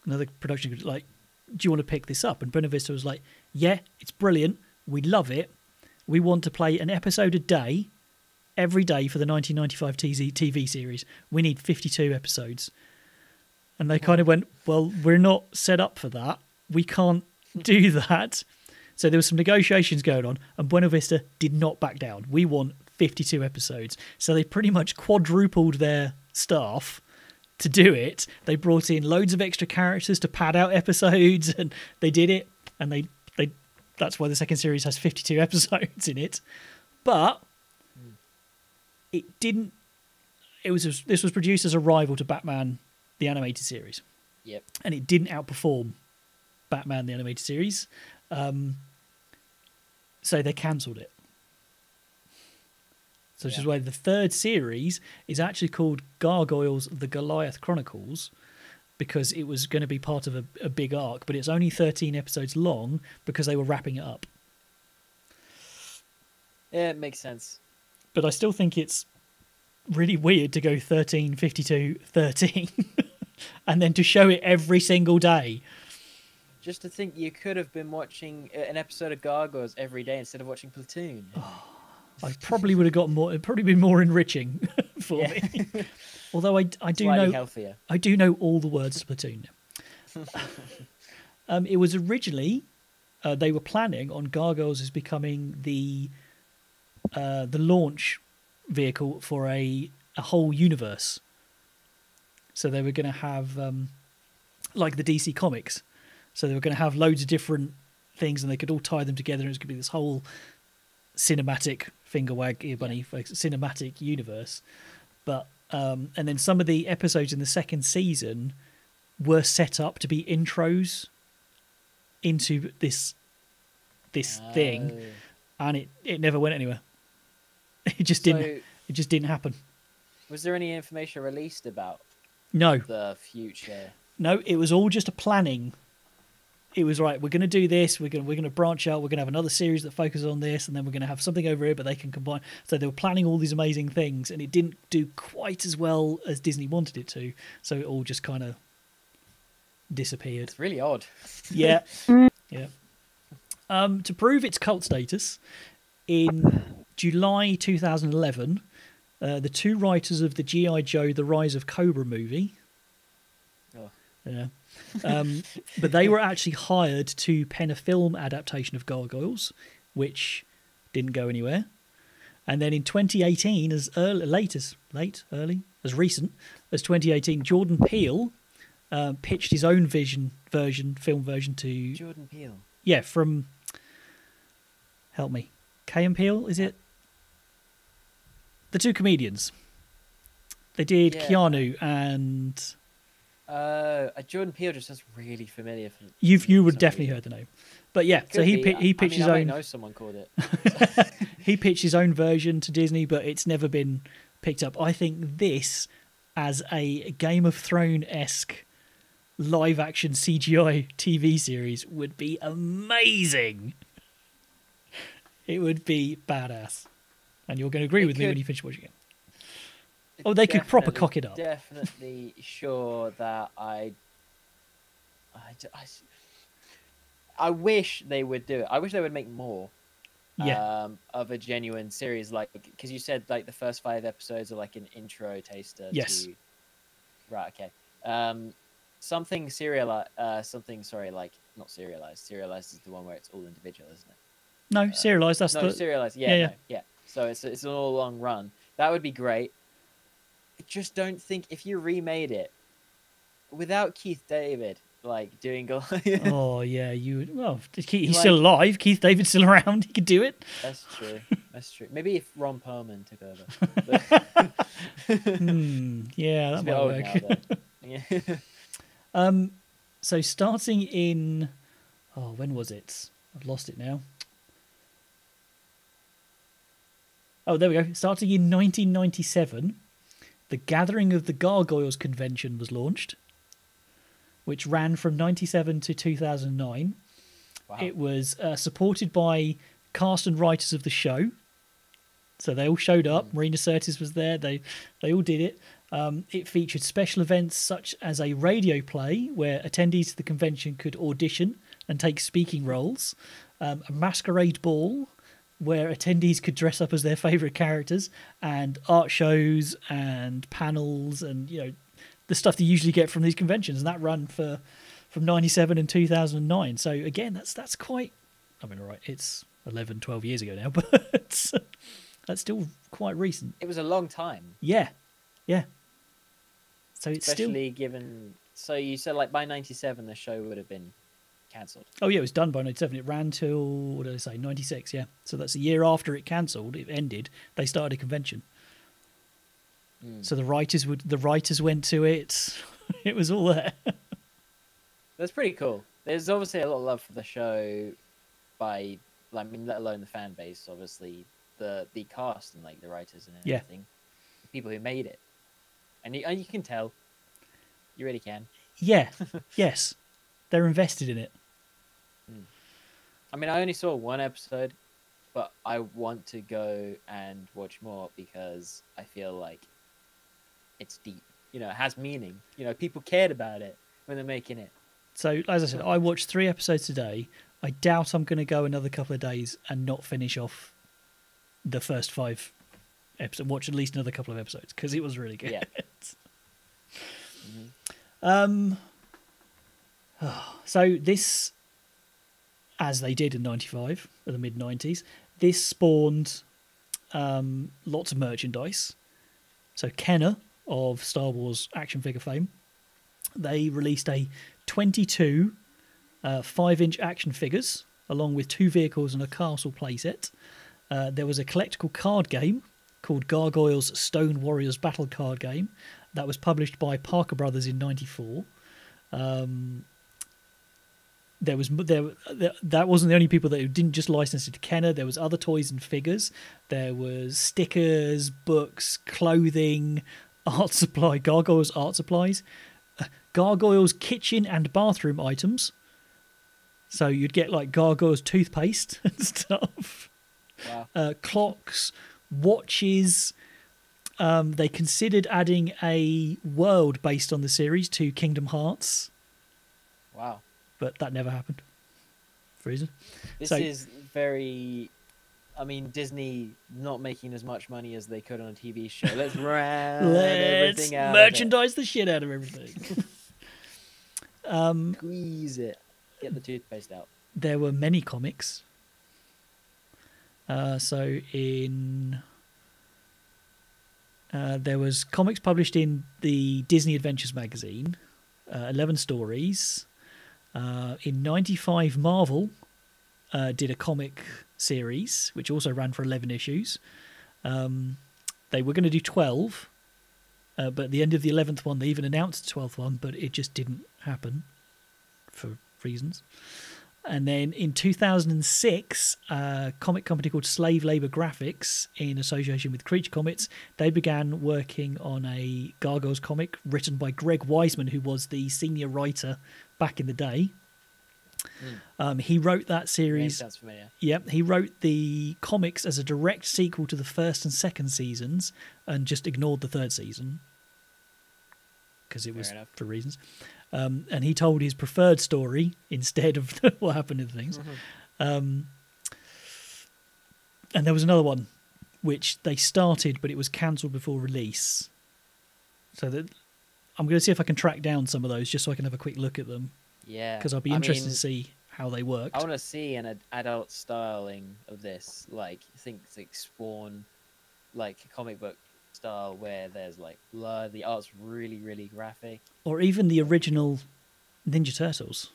another production, like, do you want to pick this up? And Buena Vista was like, yeah, it's brilliant. We love it. We want to play an episode a day, every day for the 1995 TV series. We need 52 episodes. And they kind of went, well, we're not set up for that. We can't do that. So there was some negotiations going on, and Buena Vista did not back down. We want 52 episodes. So they pretty much quadrupled their staff to do it. They brought in loads of extra characters to pad out episodes, and they did it. And they that's why the second series has 52 episodes in it. But it didn't. This was produced as a rival to Batman the animated series.
Yep.
And it didn't outperform Batman the animated series. So they cancelled it. So which is why the third series is actually called Gargoyles, the Goliath Chronicles, because it was going to be part of a big arc, but it's only 13 episodes long because they were wrapping it up.
Yeah, it makes sense.
But I still think it's really weird to go 13, 52, 13, and then to show it every single day.
Just to think you could have been watching an episode of Gargoyles every day instead of watching Platoon.
I probably would have got more. It'd probably been more enriching for me. Although I do
Slightly
know
healthier.
I do know all the words to Platoon now. It was originally they were planning on Gargoyles as becoming the launch vehicle for a whole universe. So they were going to have like the DC comics. So they were going to have loads of different things, and they could all tie them together, and it was going to be this whole cinematic finger wag ear bunny cinematic universe. But and then some of the episodes in the second season were set up to be intros into this thing, and it never went anywhere. It just didn't happen.
Was there any information released about
No.
the future?
No, it was all just a planning. It was right. We're going to do this. We're going to branch out. We're going to have another series that focuses on this, and then we're going to have something over here, but they can combine. So they were planning all these amazing things, and it didn't do quite as well as Disney wanted it to. So it all just kind of disappeared.
It's really odd.
Yeah, yeah. To prove its cult status, in July 2011, the two writers of the G.I. Joe: The Rise of Cobra movie.
Oh.
Yeah. But they were actually hired to pen a film adaptation of Gargoyles, which didn't go anywhere. And then in 2018, as recent as 2018, Jordan Peele pitched his own film version to
Jordan Peele.
Yeah, from help me, Kay and Peele, is it? The two comedians. They did Keanu and.
Jordan Peele just sounds really familiar.
You would definitely heard the name, but yeah. So he pitched his own.
I know someone called it.
He pitched his own version to Disney, but it's never been picked up. I think this, as a Game of Thrones-esque live-action CGI TV series, would be amazing. It would be badass, and you're going to agree with me when you finish watching it. Oh, they could proper cock it up.
Definitely sure that I wish they would do it. I wish they would make more of a genuine series, like, because you said like the first 5 episodes are like an intro taster.
Yes.
Right. Okay. Something serialized. Like not serialized. Serialized is the one where it's all individual, isn't it?
No, serialized. That's the
serialized. Yeah. So it's an all long run. That would be great. I just don't think if you remade it without Keith David like doing Goliath.
Oh yeah, you would. Well, he's still alive. Keith David's still around. He could do it.
That's true. That's true. Maybe if Ron Perlman took over.
Yeah, that might work.
Yeah.
So starting in, when was it? I've lost it now. Oh, there we go. Starting in 1997. The Gathering of the Gargoyles convention was launched, which ran from 97 to 2009. Wow. It was supported by cast and writers of the show. So they all showed up. Marina Sirtis was there. They all did it. It featured special events such as a radio play where attendees to the convention could audition and take speaking roles, a masquerade ball where attendees could dress up as their favourite characters, and art shows and panels and, the stuff you usually get from these conventions. And that ran from 97 and 2009. So again, that's quite, all right, it's 11, 12 years ago now, but that's still quite recent.
It was a long time.
Yeah. So it's
especially given, so you said like by 97 the show would have been cancelled.
Oh yeah, it was done by 97. It ran till, what did I say, 96, yeah. So that's a year after it cancelled, it ended, they started a convention. So the writers went to it. It was all there.
That's pretty cool. There's obviously a lot of love for the show by, let alone the fan base, obviously the cast and like the writers and everything. The people who made it. And you can tell. You really can.
Yeah. Yes. They're invested in it.
I only saw 1 episode, but I want to go and watch more because I feel like it's deep. It has meaning. People cared about it when they're making it.
So, as I said, I watched 3 episodes today. I doubt I'm going to go another couple of days and not finish off the first 5 episodes. Watch at least another couple of episodes because it was really good.
Yeah.
So this, as they did in '95, or the mid '90s, this spawned lots of merchandise. So Kenner of Star Wars action figure fame, they released a 22 5-inch action figures along with 2 vehicles and a castle playset. There was a collectible card game called Gargoyles Stone Warriors Battle Card Game that was published by Parker Brothers in '94. That wasn't the only people that didn't just license it to Kenner. There was other toys and figures. There was stickers, books, clothing, art supply, Gargoyles art supplies, Gargoyles kitchen and bathroom items. So you'd get like Gargoyles toothpaste and stuff.
Wow.
Clocks, watches. They considered adding a world based on the series to Kingdom Hearts.
Wow.
But that never happened for reason.
This is very... I mean, Disney not making as much money as they could on a TV show. Let's everything out
merchandise the shit out of everything.
Squeeze it. Get the toothpaste out.
There were many comics. So in... there was comics published in the Disney Adventures magazine, 11 stories. In '95, Marvel did a comic series, which also ran for 11 issues. They were going to do 12, but at the end of the 11th one, they even announced the 12th one, but it just didn't happen for reasons. And then in 2006, a comic company called Slave Labor Graphics, in association with Creature Comets, they began working on a Gargoyles comic written by Greg Weisman, who was the senior writer back in the day. He wrote that series.
Sounds familiar.
Yep, he wrote the comics as a direct sequel to the first and second seasons, and just ignored the 3rd season because it was for reasons. And he told his preferred story instead of what happened in things. And there was another one which they started, but it was cancelled before release. So that I'm going to see if I can track down some of those just so I can have a quick look at them.
Yeah.
Because I'll be interested to see how they worked.
I want to see an adult styling of this. Like, I think it's like Spawn, like a comic book style where there's like blood, the art's really, really graphic.
Or even the original Ninja Turtles.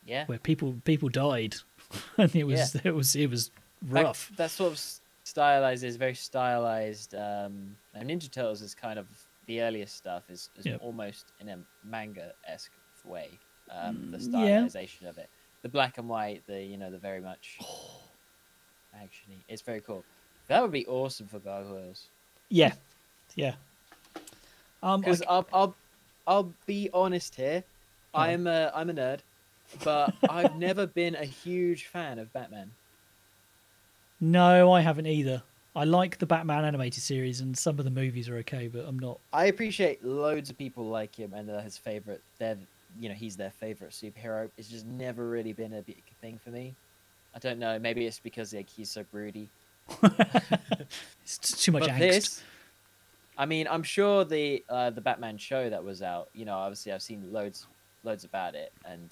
Yeah.
Where people died. And it was rough.
That sort of stylized is very stylized. And Ninja Turtles is kind of the earliest stuff is almost in a manga-esque way. The stylization of it, the black and white, the very much actiony. It's very cool. That would be awesome for Gargoyles.
Yeah.
Because I'll be honest here, I'm a nerd, but I've never been a huge fan of Batman.
No, I haven't either. I like the Batman animated series, and some of the movies are okay, but I'm not.
I appreciate loads of people like him, and his favorite. He's their favorite superhero. It's just never really been a big thing for me. I don't know. Maybe it's because he's so broody.
It's too much angst.
This, I mean, I'm sure the Batman show that was out. Obviously I've seen loads about it, and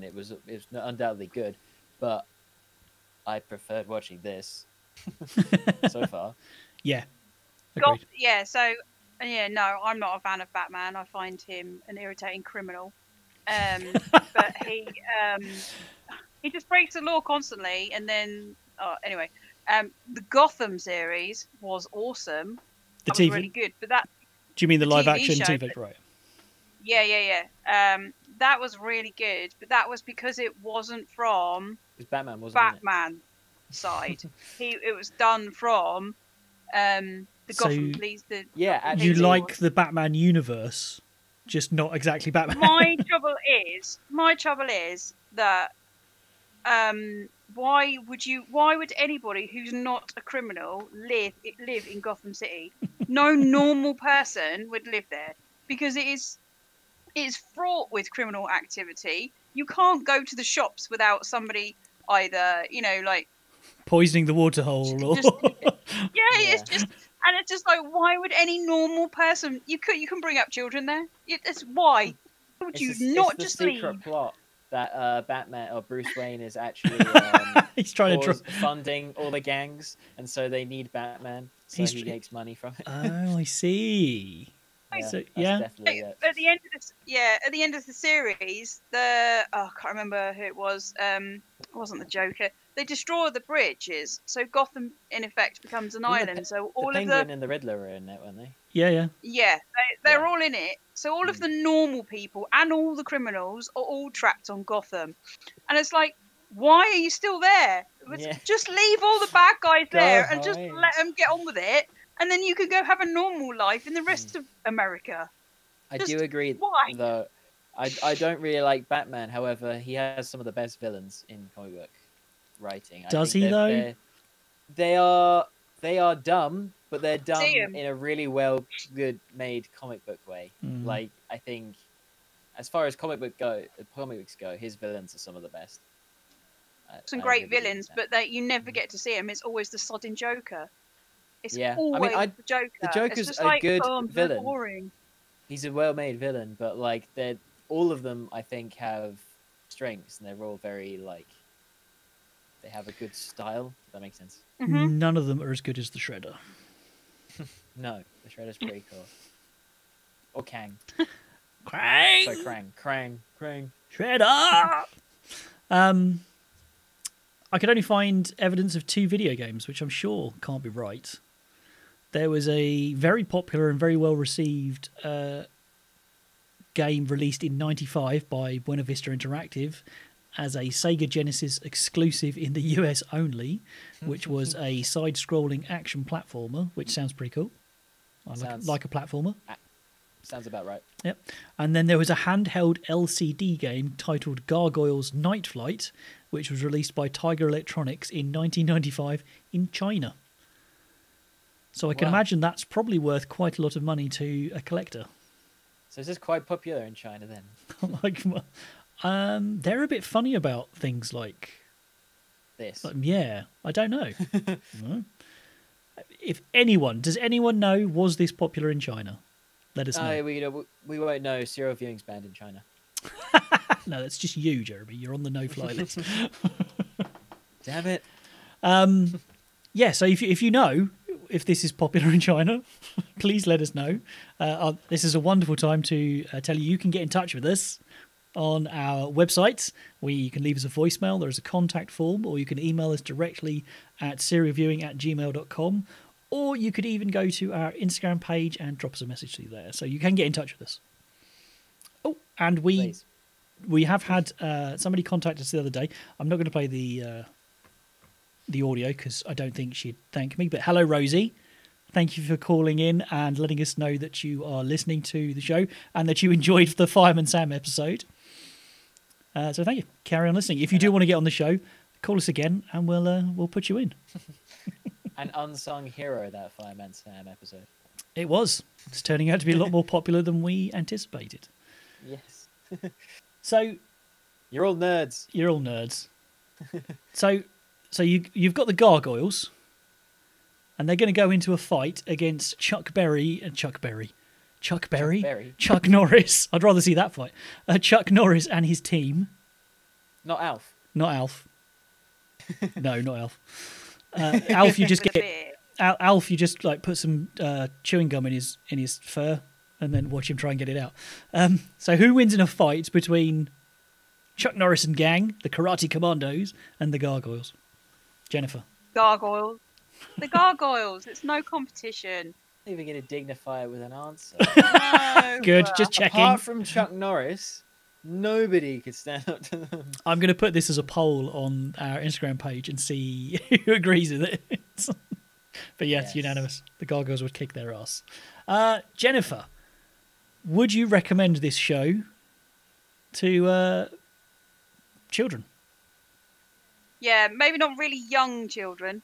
it was undoubtedly good, but I preferred watching this so far.
Yeah. Agreed.
No, I'm not a fan of Batman. I find him an irritating criminal. But he just breaks the law constantly, and then anyway. The Gotham series was awesome. That was really good. But that...
Do you mean the live action
show,
TV? Right.
Yeah. That was really good, but that was because it wasn't from
Batman
side. It was done from the Gotham Police.
You like the Batman universe, just not exactly Batman.
My trouble is that why would anybody who's not a criminal live in Gotham City? No normal person would live there because it is it's fraught with criminal activity. You can't go to the shops without somebody either, like
Poisoning the water hole, or
just it's just, and it's just like, why would any normal person? You can bring up children there. It's why would you not
it's
just
the secret
leave?
plot that Batman or Bruce Wayne is actually
he's trying to
funding all the gangs, and so they need Batman, so he makes money from it.
Oh, I see.
Yeah,
So,
definitely it.
At the end of the series, I can't remember who it was. It wasn't the Joker. They destroy the bridges, so Gotham in effect becomes an island. So all
the
of
Penguin and the Riddler are in it, weren't they?
Yeah.
Yeah, they're all in it. So all of the normal people and all the criminals are all trapped on Gotham, and it's like, why are you still there? Just leave all the bad guys there and just let them get on with it. And then you can go have a normal life in the rest of America.
I do agree,
why?
though. I don't really like Batman. However, he has some of the best villains in comic book writing.
Does he, though?
They are dumb, but they're dumb in a really good made comic book way. Like, I think, as far as comic books go, his villains are some of the best.
Some great villains, but you never get to see him. It's always the sodding Joker. It's always the Joker.
The Joker's a good villain.
Boring.
He's a well-made villain, but like all of them, I think, have strengths, and they're all very they have a good style. If that makes sense.
Mm-hmm.
None of them are as good as the Shredder.
No, the Shredder's pretty cool. Or Kang.
Krang.
Sorry, Krang.
Shredder. I could only find evidence of 2 video games, which I'm sure can't be right. There was a very popular and very well received game released in '95 by Buena Vista Interactive as a Sega Genesis exclusive in the US only, which was a side-scrolling action platformer, which sounds pretty cool. Like a platformer.
Sounds about right.
Yep. And then there was a handheld LCD game titled Gargoyles Night Flight, which was released by Tiger Electronics in 1995 in China. So I can imagine that's probably worth quite a lot of money to a collector.
So is this quite popular in China then?
They're a bit funny about things like
this.
I don't know. Does anyone know, was this popular in China? Let us know.
We won't know. Serial viewing's banned in China.
No, that's just you, Jeremy. You're on the no-fly list.
Damn it.
So if you know if this is popular in China, please let us know. This is a wonderful time to tell you can get in touch with us on our website, where you can leave us a voicemail. There is a contact form, or you can email us directly at serialviewing@gmail.com, or you could even go to our Instagram page and drop us a message through there. So you can get in touch with us. Oh, and we have had somebody contact us the other day. I'm not going to play the audio because I don't think she'd thank me. But hello, Rosie. Thank you for calling in and letting us know that you are listening to the show and that you enjoyed the Fireman Sam episode. So thank you. Carry on listening. If you do want to get on the show, call us again and we'll put you in.
An unsung hero, that Fireman Sam episode.
It was. It's turning out to be a lot more popular than we anticipated.
Yes.
So
you're all nerds.
So you've got the Gargoyles, and they're going to go into a fight against Chuck Norris. I'd rather see that fight. Chuck Norris and his team.
Not Alf.
No, not Alf. Alf, you just Alf, you just like put some chewing gum in his fur and then watch him try and get it out. So who wins in a fight between Chuck Norris and gang, the Karate Commandos, and the Gargoyles? Jennifer.
Gargoyles. The Gargoyles. It's no competition.
Not even going to dignify it with an answer.
No.
Good, just checking.
Apart from Chuck Norris, nobody could stand up to them.
I'm going to put this as a poll on our Instagram page and see who agrees with it. But yes, unanimous. The Gargoyles would kick their ass. Jennifer, would you recommend this show to children?
Yeah, maybe not really young children,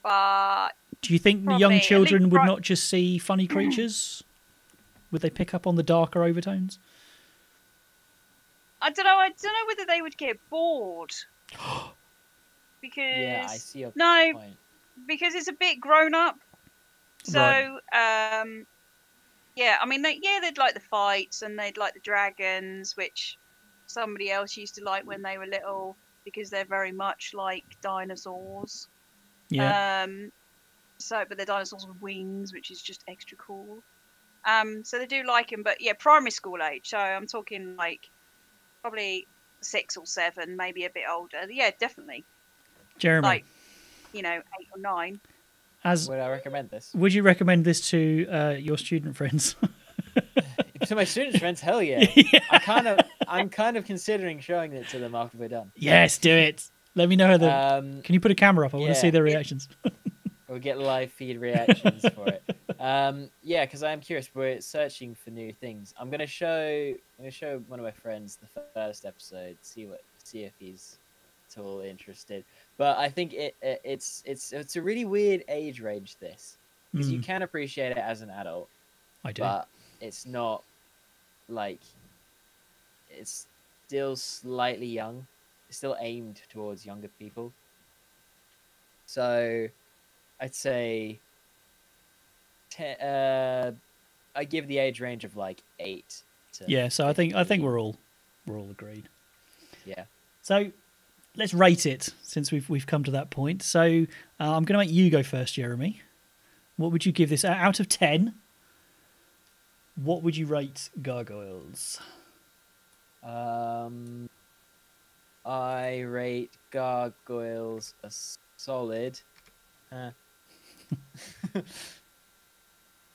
but...
Do you think
probably,
young children would not just see funny creatures? Would they pick up on the darker overtones?
I don't know. I don't know whether they would get bored because
Yeah, I see your
no,
point.
because it's a bit grown up. So yeah, I mean, they'd like the fights and they'd like the dragons, which somebody else used to like when they were little because they're very much like dinosaurs.
Yeah.
So, but they're dinosaurs with wings, which is just extra cool. So they do like them, but yeah, primary school age. So I'm talking like probably 6 or 7, maybe a bit older. Yeah, definitely.
Jeremy,
Like, 8 or 9.
Would I recommend this?
would you recommend this to your student friends?
To my students' friends, hell yeah.
Yeah.
I'm kind of considering showing it to them after we're done.
Yes, do it. Let me know how the. Can you put a camera up? I want to see their reactions.
We'll get live feed reactions for it. Yeah, because I'm curious. We're searching for new things. I'm gonna show one of my friends the first episode. See if he's at all interested. But I think it's a really weird age range, this, because you can appreciate it as an adult.
I do.
But it's not like, it's still slightly young. It's still aimed towards younger people. So I'd say I give the age range of like 8 to
Yeah, so I
15.
think we're all agreed.
Yeah.
So let's rate it since we've come to that point. So I'm going to make you go first, Jeremy. What would you give this out of 10? What would you rate Gargoyles?
I rate Gargoyles a solid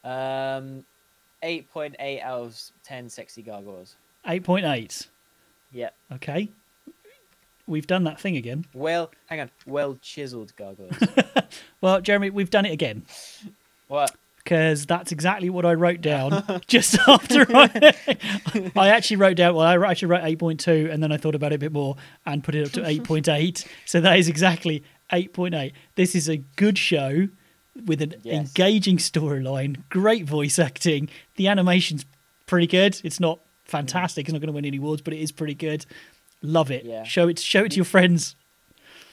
8.8 out of 10 sexy gargoyles.
8.8.
Yeah.
Okay. We've done that thing again.
Well, hang on. Well chiseled gargoyles.
Well, Jeremy, we've done it again.
What?
Because that's exactly what I wrote down just after I actually wrote down, well, I actually wrote 8.2 and then I thought about it a bit more and put it up to 8.8. So that is exactly 8.8. This is a good show with an engaging storyline, great voice acting. The animation's pretty good. It's not fantastic. It's not going to win any awards, but it is pretty good. Love it.
Yeah.
Show it to your friends.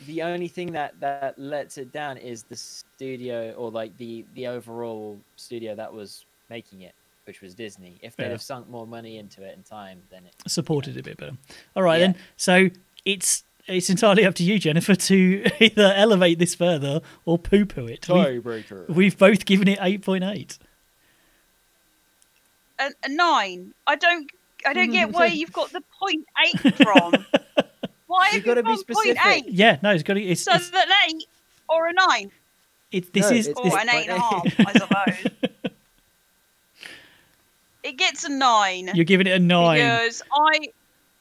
The only thing that lets it down is the studio, or like the overall studio that was making it, which was Disney. If they'd have sunk more money into it in time, then it
supported it a bit better. All right, then. So it's entirely up to you, Jennifer, to either elevate this further or poo-poo it.
Tiebreaker.
We've both given it 8.8.
A 9. I don't get where you've got the 0.8 from. Why have you got
be specific?
0.8?
Yeah, no, it's got to. It's
an 8 or a 9.
Or an
8.5, I suppose. It gets a 9.
You're giving it a 9
because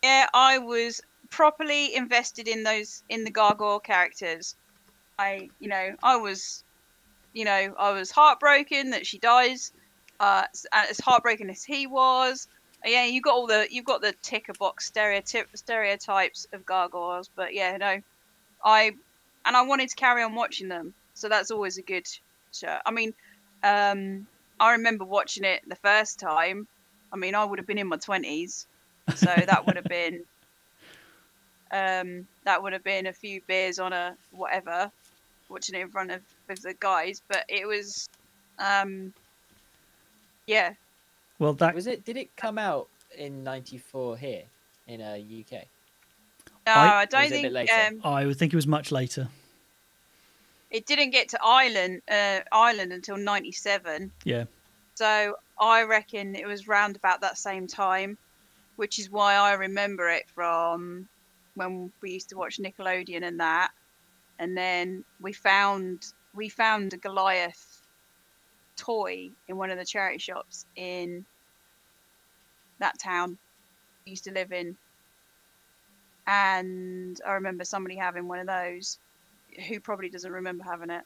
I was properly invested in the gargoyle characters. I was heartbroken that she dies. As heartbroken as he was. Yeah, you've got the ticker box stereotypes of gargoyles, but yeah, no, I wanted to carry on watching them, so that's always a good show. I mean, I remember watching it the first time. I mean, I would have been in my 20s, so that would have been a few beers on a whatever, watching it in front of the guys. But it was, yeah.
Well,
did it come out in '94 here in UK?
No, I don't think.
I would think it was much later.
It didn't get to Ireland until '97.
Yeah.
So I reckon it was round about that same time, which is why I remember it from when we used to watch Nickelodeon and that. And then we found a Goliath toy in one of the charity shops in that town we used to live in, and I remember somebody having one of those. Who probably doesn't remember having it?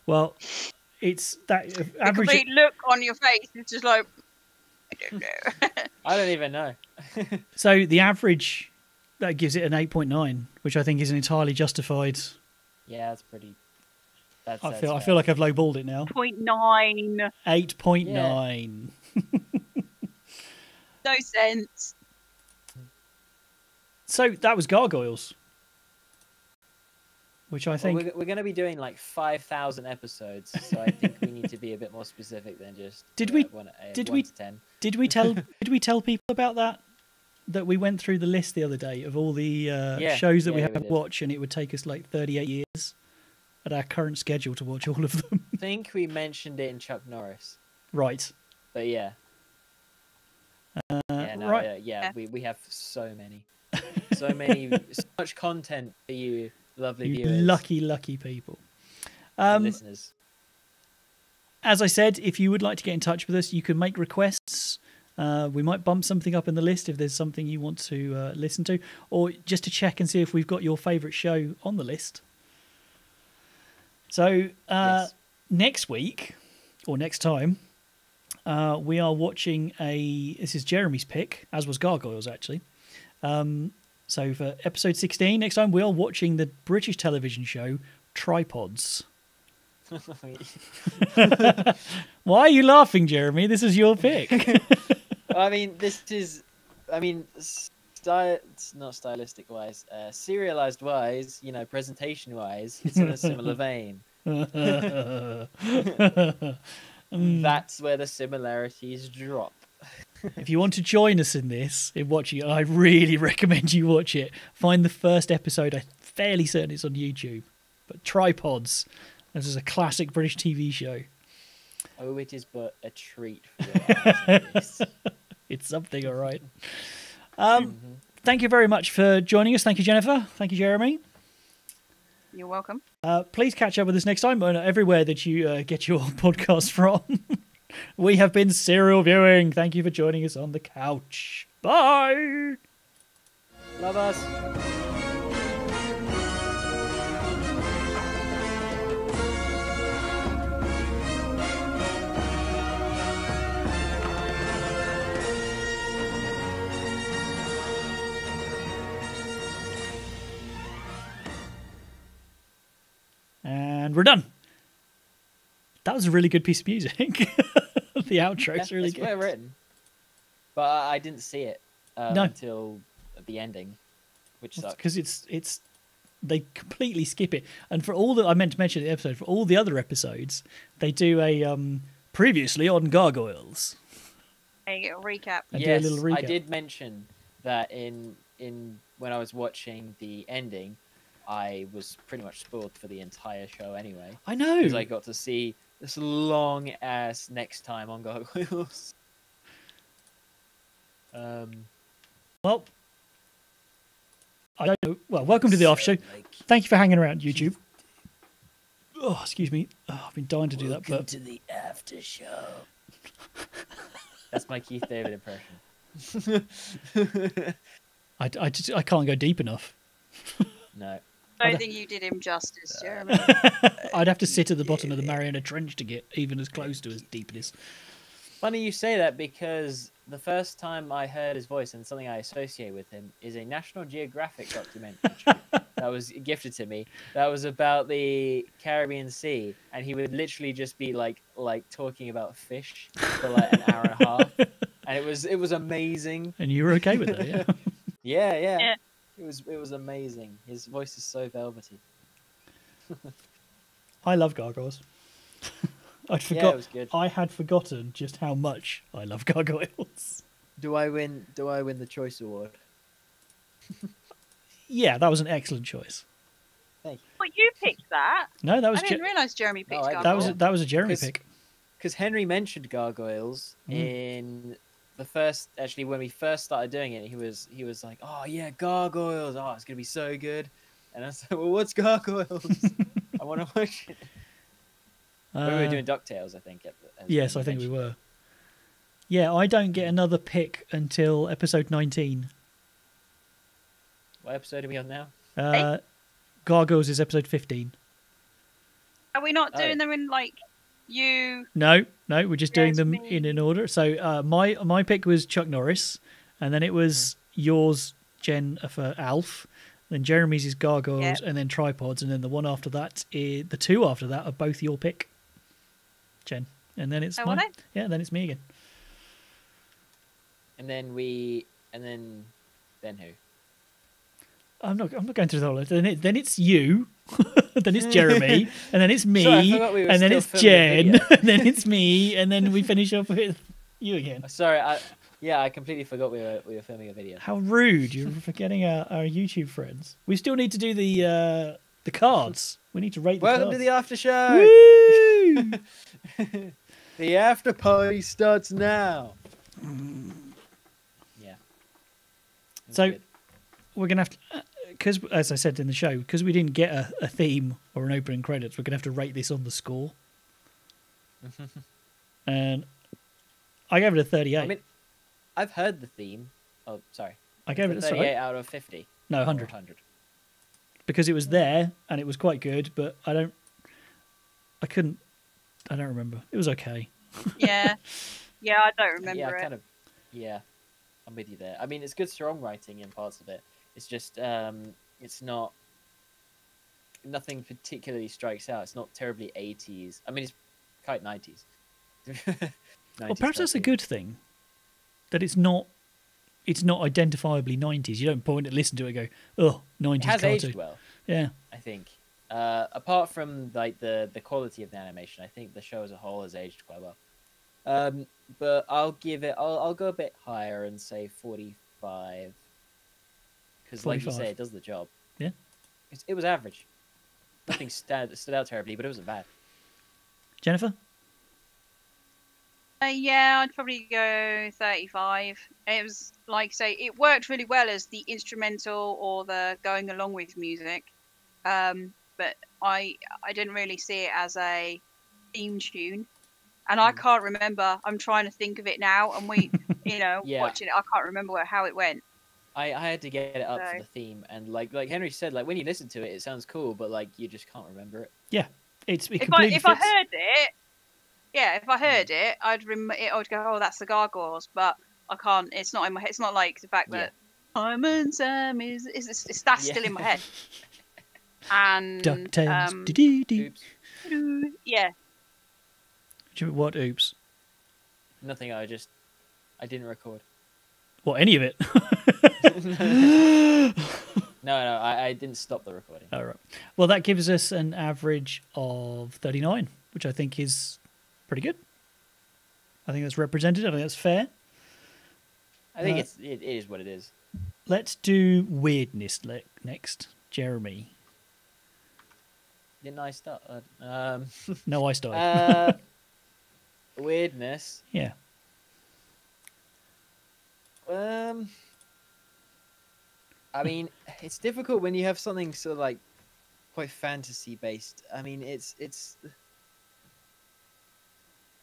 Well, it's that average.
The complete look on your face is just like, I don't know.
I don't even know.
So the average that gives it an 8.9, which I think is entirely justified.
Yeah, that's pretty.
I feel like I've lowballed it now.
0.9.
8.9.
No sense.
So that was Gargoyles, which I think
we're going to be doing like 5,000 episodes, so I think we need to be a bit more specific than just
Did
1 to 10.
did we tell people about that we went through the list the other day of all the shows that we have to watch, and it would take us like 38 years at our current schedule to watch all of them.
I think we mentioned it in Chuck Norris.
Right.
But yeah.
Right.
We have so many. So much content for you lovely
You
viewers.
lucky people.
And listeners.
As I said, if you would like to get in touch with us, you can make requests. We might bump something up in the list if there's something you want to listen to, or just to check and see if we've got your favourite show on the list. So
Yes.
next week, or next time, we are watching this is Jeremy's pick, as was Gargoyles actually. So for episode 16, next time we are watching the British television show Tripods. Why are you laughing, Jeremy? This is your pick.
I mean, not stylistic wise, serialized wise, presentation wise, it's in a similar vein. That's where the similarities drop.
If you want to join us in this, in watching it, I really recommend you watch it. Find the first episode. I'm fairly certain it's on YouTube. But Tripods. This is a classic British TV show.
Oh, it is but a treat for your eyes.
It's something, all right. Thank you very much for joining us. Thank you, Jennifer. Thank you, Jeremy.
You're welcome.
Please catch up with us next time everywhere that you get your podcast from. We have been Serial Viewing. Thank you for joining us on the couch. Bye.
Love us.
And we're done. That was a really good piece of music. The outro's really good.
Well written. But I didn't see it until the ending, which sucks.
Because they completely skip it. And for all that I meant to mention in the episode, for all the other episodes, they do a previously on Gargoyles.
A recap.
And do a little recap.
I did mention that in when I was watching the ending, I was pretty much spoiled for the entire show anyway.
I know.
Because I got to see this long ass next time on Gargoyles.
Well, I don't know. Well, welcome to the off show. Thank you for hanging around, YouTube. Oh, excuse me. Oh, I've been dying to do that. But
to the after show. That's my Keith David impression.
I can't go deep enough.
No.
I don't think you did him justice, Jeremy.
I'd have to sit at the bottom of the Mariana Trench to get even as close to his deepness.
Funny you say that, because the first time I heard his voice and something I associate with him is a National Geographic documentary that was gifted to me. That was about the Caribbean Sea, and he would literally just be like talking about fish for like an hour and a half, and it was amazing.
And you were okay with that, yeah?
Yeah. It was amazing. His voice is so velvety.
I love Gargoyles.
Yeah, it was good.
I had forgotten just how much I love Gargoyles.
Do I win the choice award?
Yeah, that was an excellent choice.
Thank you.
Well, you picked that.
No, that was
I didn't realise Jeremy picked
I-
Gargoyles.
that was a Jeremy pick.
Because Henry mentioned Gargoyles in the first, actually when we first started doing it, he was like, "Oh yeah, Gargoyles! Oh, it's gonna be so good." And I said, "Well, what's Gargoyles? I want to watch it." We were doing DuckTales, I think.
Yes, I think we were. Yeah, I don't get another pick until episode 19.
What episode are we on now?
Gargoyles is episode 15.
Are we not doing them in like you?
No, we're just doing them
me.
in an order. So my pick was Chuck Norris, and then it was yours, Jen, for Alf. Then Jeremy's is Gargoyles, and then Tripods, and then the one after that, the two after that are both your pick, Jen. And then it's mine. Yeah, then it's me again.
And then who?
I'm not going through the whole. Then it's you, then it's Jeremy, and then it's me,
Sorry,
and then it's Jen, and then it's me, and then we finish up with you again.
Sorry, I completely forgot we were filming a video.
How rude! You're forgetting our YouTube friends. We still need to do the cards. We need to rate the
Welcome
cards.
to the after show.
Woo!
The after party starts now. Yeah. That's
So
good.
we're gonna have to, because as I said in the show, because we didn't get a theme or an opening credits, we're gonna have to rate this on the score. And I gave it a 38.
I mean, I've heard the theme. Oh, sorry.
I gave it a
38 out of 50.
No,
Or
100.
100.
Because it was there and it was quite good, but I don't remember. It was okay.
Yeah. Yeah, I don't remember
Yeah,
it.
kind of. Yeah, I'm with you there. I mean, it's good songwriting in parts of it. It's just, it's not. Nothing particularly strikes out. It's not terribly 80s. I mean, it's quite 90s.
Well, perhaps that's a good thing. That it's not identifiably 90s. You don't point and listen to it and go, oh, 90s
It has
cartoon.
aged well,
Yeah.
I think. Apart from like the quality of the animation, I think the show as a whole has aged quite well. But I'll give it. I'll go a bit higher and say 45. Because, like you
45.
say, it does the job.
Yeah.
It was average. Nothing stood out terribly, but it wasn't bad.
Jennifer?
Yeah, I'd probably go 35. It was like say it worked really well as the instrumental or the going along with music, but I didn't really see it as a theme tune, and I can't remember. I'm trying to think of it now, and we,
Yeah.
watching it, I can't remember how it went.
I had to get it up
So-
for the theme, and like Henry said, like when you listen to it, it sounds cool, but like you just can't remember it.
Yeah. It
If
completely
I
fits.
heard it, yeah, if I heard it, I'd go, oh, that's the Gargoyles, but I can't. It's not in my head. It's not like the fact that Simon Sam is that's still in my head. And
DuckTales. Do-do-do.
Oops,
yeah,
What? Oops.
nothing. I didn't record.
What? Any of it?
No, I didn't stop the recording.
All right. Well, that gives us an average of 39, which I think is pretty good. I think that's representative. I think that's fair.
I think it is what it is.
Let's do weirdness next. Jeremy.
Didn't I start?
No, I started.
Weirdness.
Yeah.
I mean, it's difficult when you have something so like quite fantasy based. I mean, it's. I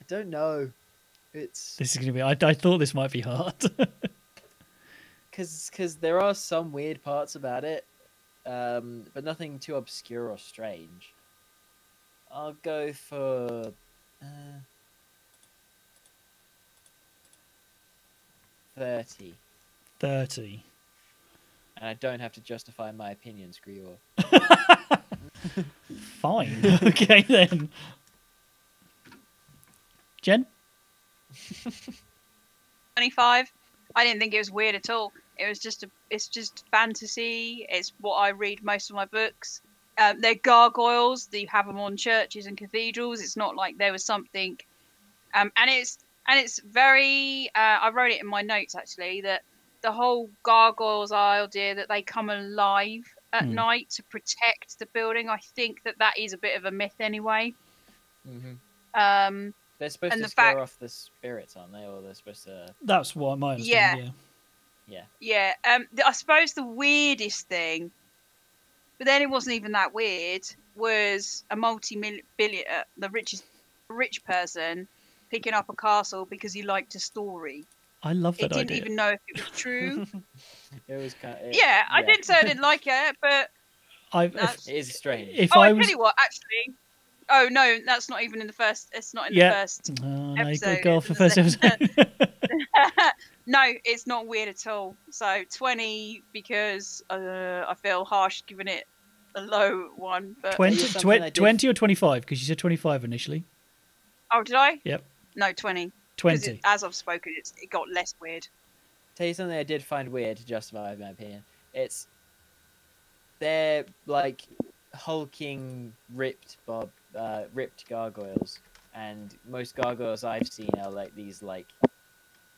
don't know. It's
This is going to be. I thought this might be hard.
because there are some weird parts about it, but nothing too obscure or strange. I'll go for 30,
30.
and I don't have to justify my opinion. Screw you all.
Fine. Okay then. Jen?
25. I didn't think it was weird at all. It was it's just fantasy. It's what I read most of my books. They're gargoyles. You have them on churches and cathedrals. It's not like there was something, and it's very. I wrote it in my notes actually that the whole gargoyles idea that they come alive at night to protect the building. I think that is a bit of a myth anyway.
Mm-hmm. They're supposed
and
to
the
scare
fact-
off the spirits, aren't they? Or they're supposed to.
That's what my understanding.
Yeah.
Yeah. I suppose the weirdest thing, but then it wasn't even that weird, was a multi-billionaire, the rich person, picking up a castle because he liked a story.
I love
It
that
didn't
idea.
even know if it was true.
It was kind of.
Yeah, I didn't say I didn't like it, but
If,
It is strange.
if
I
I
tell
was.
you what, actually. Oh no, that's not even in the first. It's not in
Yeah.
the first.
Oh, no, you've got to
episode.
go off the first episode.
No, it's not weird at all. So 20 because I feel harsh giving it a low one. But
20,
It's something I did-
20 or 25? Because you said 25 initially.
Oh, did I?
Yep.
No, 20.
20.
As I've spoken, it got less weird.
Tell you something I did find weird to justify my opinion. It's they're like hulking, ripped gargoyles, and most gargoyles I've seen are like these like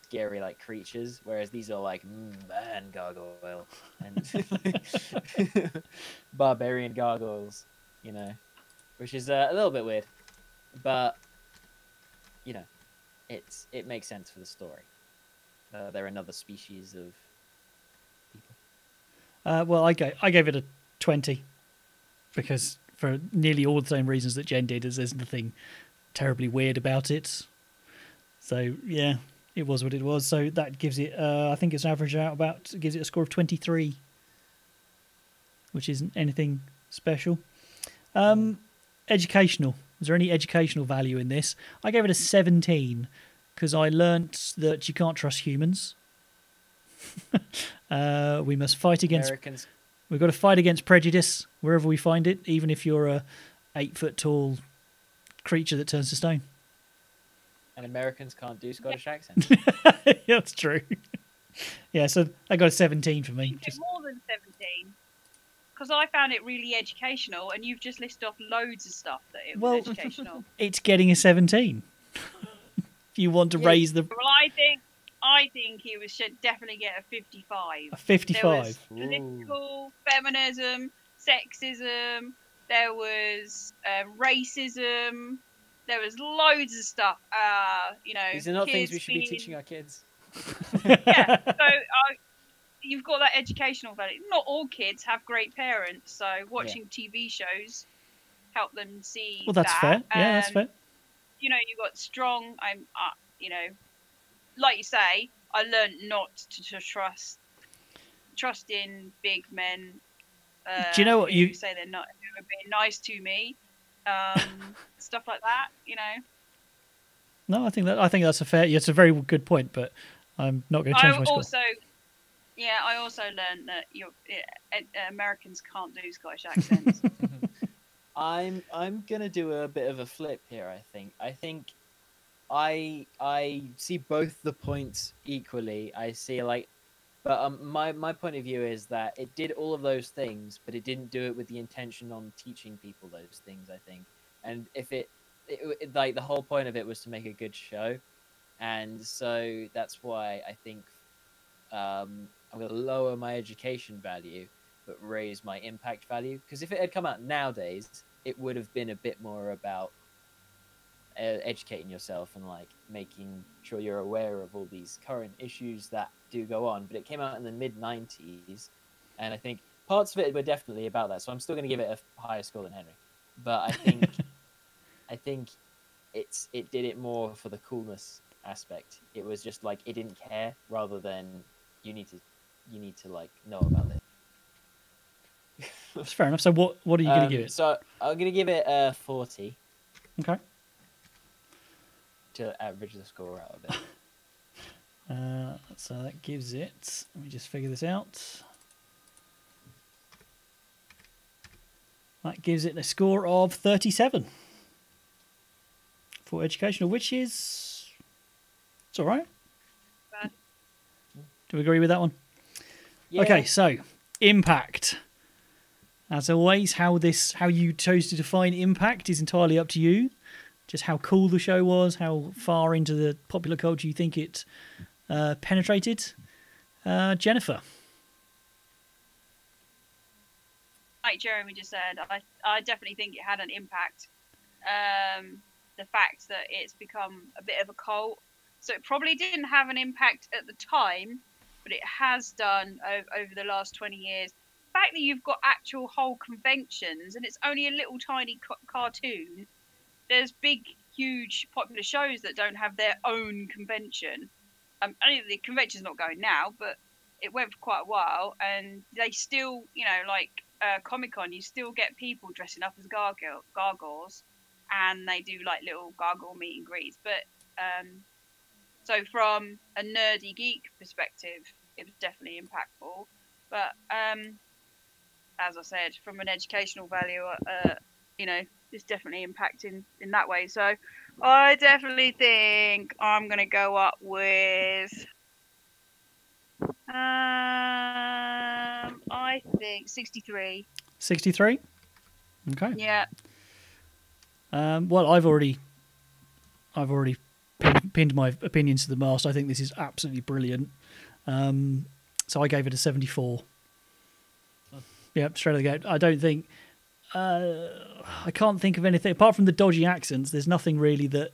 scary like creatures, whereas these are like man gargoyle and barbarian gargoyles, you know, which is a little bit weird, but you know, it makes sense for the story. They're another species of people.
Well, I gave it a 20 because for nearly all the same reasons that Jen did, as there's nothing terribly weird about it. So yeah, it was what it was. So that gives it, I think it's averaged out about, gives it a score of 23, which isn't anything special. Educational. Was there any educational value in this? I gave it a 17 because I learnt that you can't trust humans. We must fight against.
Americans.
We've got to fight against prejudice wherever we find it, even if you're a 8-foot tall creature that turns to stone.
And Americans can't do Scottish accents.
Yeah, that's true. Yeah, so I got a 17 for me.
Just more than 17. Because I found it really educational, and you've just listed off loads of stuff that it was educational.
It's getting a 17. If you want to raise the...
Well, I think he should definitely get a 55.
A 55.
There was political, feminism, sexism, there was racism, there was loads of stuff. You know,
these are not things we should be teaching our kids.
Yeah, so you've got that educational value. Not all kids have great parents, so watching TV shows help them see.
Well, that's fair. Yeah, that's fair.
You know, you've got strong. You know, like you say, I learned not to trust in big men.
Do you know what you
say? They're not who are being nice to me. Stuff like that. You know.
No, I think that's a fair. It's a very good point, but I'm not going to change my score.
I also learned that Americans can't do Scottish accents.
I'm gonna do a bit of a flip here. I think I see both the points equally. I see but my point of view is that it did all of those things, but it didn't do it with the intention on teaching people those things. I think, and if it like the whole point of it was to make a good show, and so that's why I think I'm going to lower my education value but raise my impact value, because if it had come out nowadays, it would have been a bit more about educating yourself and like making sure you're aware of all these current issues that do go on. But it came out in the mid-90s, and I think parts of it were definitely about that, so I'm still going to give it a higher score than Henry. But I think I think it did it more for the coolness aspect. It was just like it didn't care, rather than you need to like know about it.
That's fair enough. So what are you going to give it?
So I'm going to give it a 40.
Okay.
To average the score out a bit.
So that gives it. Let me just figure this out. That gives it a score of 37 for educational, which is it's all right.
Bad.
Do we agree with that one?
Yeah.
Okay, so impact. As always, how you chose to define impact is entirely up to you. Just how cool the show was, how far into the popular culture you think it penetrated. Jennifer.
Like Jeremy just said, I definitely think it had an impact. The fact that it's become a bit of a cult. So it probably didn't have an impact at the time, but it has done over the last 20 years. The fact that you've got actual whole conventions and it's only a little tiny cartoon. There's big, huge, popular shows that don't have their own convention. Only the convention's not going now, but it went for quite a while, and they still, you know, like Comic-Con, you still get people dressing up as gargoyles, and they do like little gargoyle meet and greets. But so from a nerdy geek perspective, it was definitely impactful. But as I said, from an educational value, you know, it's definitely impacting in that way. So I definitely think I'm going to go up with I I think 63.
63. Okay.
Yeah.
Well, I've already pinned my opinions to the mast. I think this is absolutely brilliant. So I gave it a 74. Yeah, straight out the gate. I don't think I can't think of anything apart from the dodgy accents. There's nothing really that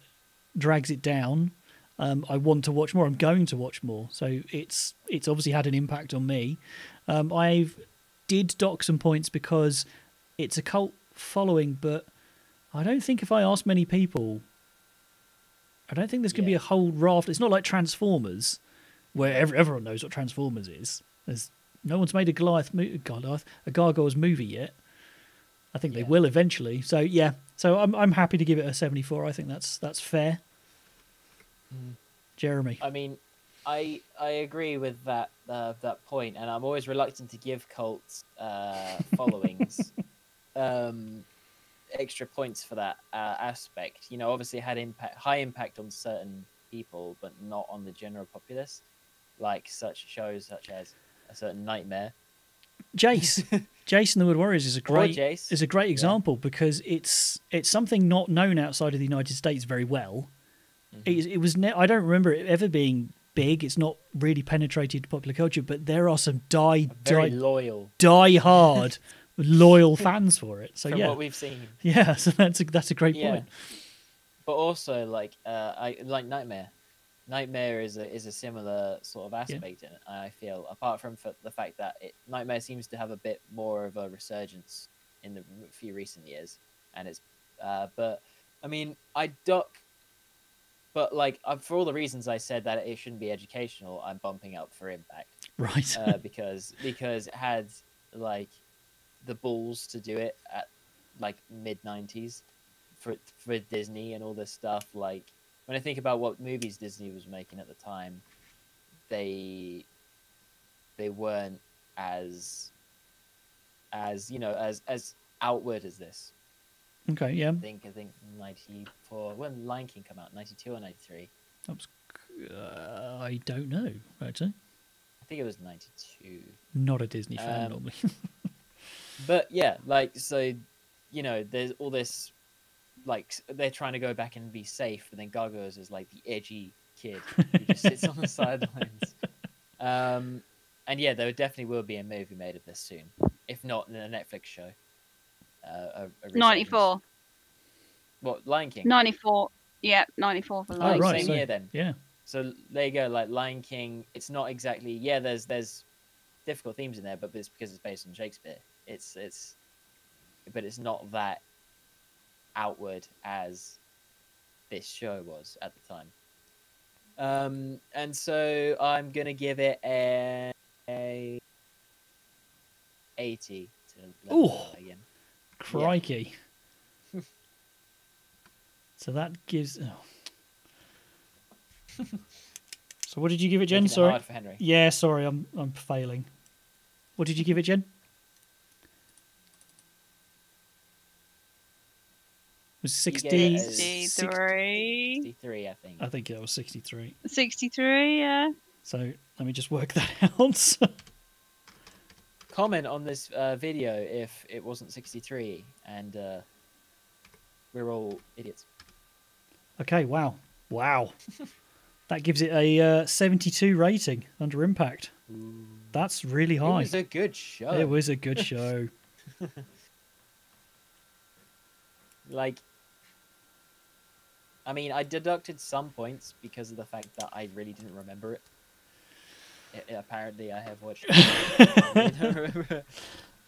drags it down. I want to watch more. I'm going to watch more. So it's obviously had an impact on me. I did dock some points because it's a cult following, but I don't think if I ask many people, I don't think there's going to be a whole raft. It's not like Transformers, where everyone knows what Transformers is. No one's made a Gargoyles movie yet. I think they will eventually. So yeah, so I'm happy to give it a 74. I think that's fair. Jeremy.
I mean, I agree with that point, and I'm always reluctant to give cults followings extra points for that aspect. You know, obviously it had high impact on certain people, but not on the general populace, like such shows such as a certain Nightmare.
Jace and the Wood Warriors is a great example because it's something not known outside of the United States very well. It was I don't remember it ever being big. It's not really penetrated popular culture, but there are some die hard loyal fans for it. So
from what we've seen,
so that's a great point.
But also I like Nightmare. Nightmare is a similar sort of aspect in it. I feel, apart from the fact that Nightmare seems to have a bit more of a resurgence in the few recent years, and it's but I mean I duck. But for all the reasons I said that it shouldn't be educational, I'm bumping up for impact,
right?
because it had the balls to do it at mid-90s for Disney and all this stuff. Like when I think about what movies Disney was making at the time, they weren't as outward as this.
Okay, yeah.
I think 94. When Lion King come out, 92 or 93?
That was, I don't know actually.
I think it was 92.
Not a Disney fan normally.
But yeah, so, there's all this, they're trying to go back and be safe, but then Gargoyles is the edgy kid who just sits on the sidelines. And yeah, there definitely will be a movie made of this soon, if not in a Netflix show.
94.
What, Lion King?
94. Yeah, 94 for Lion King.
Right,
same year then.
Yeah.
So there you go. Lion King. It's not exactly. Yeah, there's difficult themes in there, but it's because it's based on Shakespeare. But it's not that outward as this show was at the time. And so I'm gonna give it a 80 to level again.
Crikey. Yeah. So that gives. So what did you give it, Jen? Sorry.
Hard for Henry.
Yeah, sorry, I'm failing. What did you give it, Jen? It was 60.
63.
63, I think.
I think it was 63.
63, yeah.
So let me just work that out.
Comment on this video if it wasn't 63, and we're all idiots.
Okay, wow. That gives it a 72 rating under impact.
Ooh.
That's really high.
It was a good show.
It was a good show.
I mean, I deducted some points because of the fact that I really didn't remember it. Apparently, I have watched it.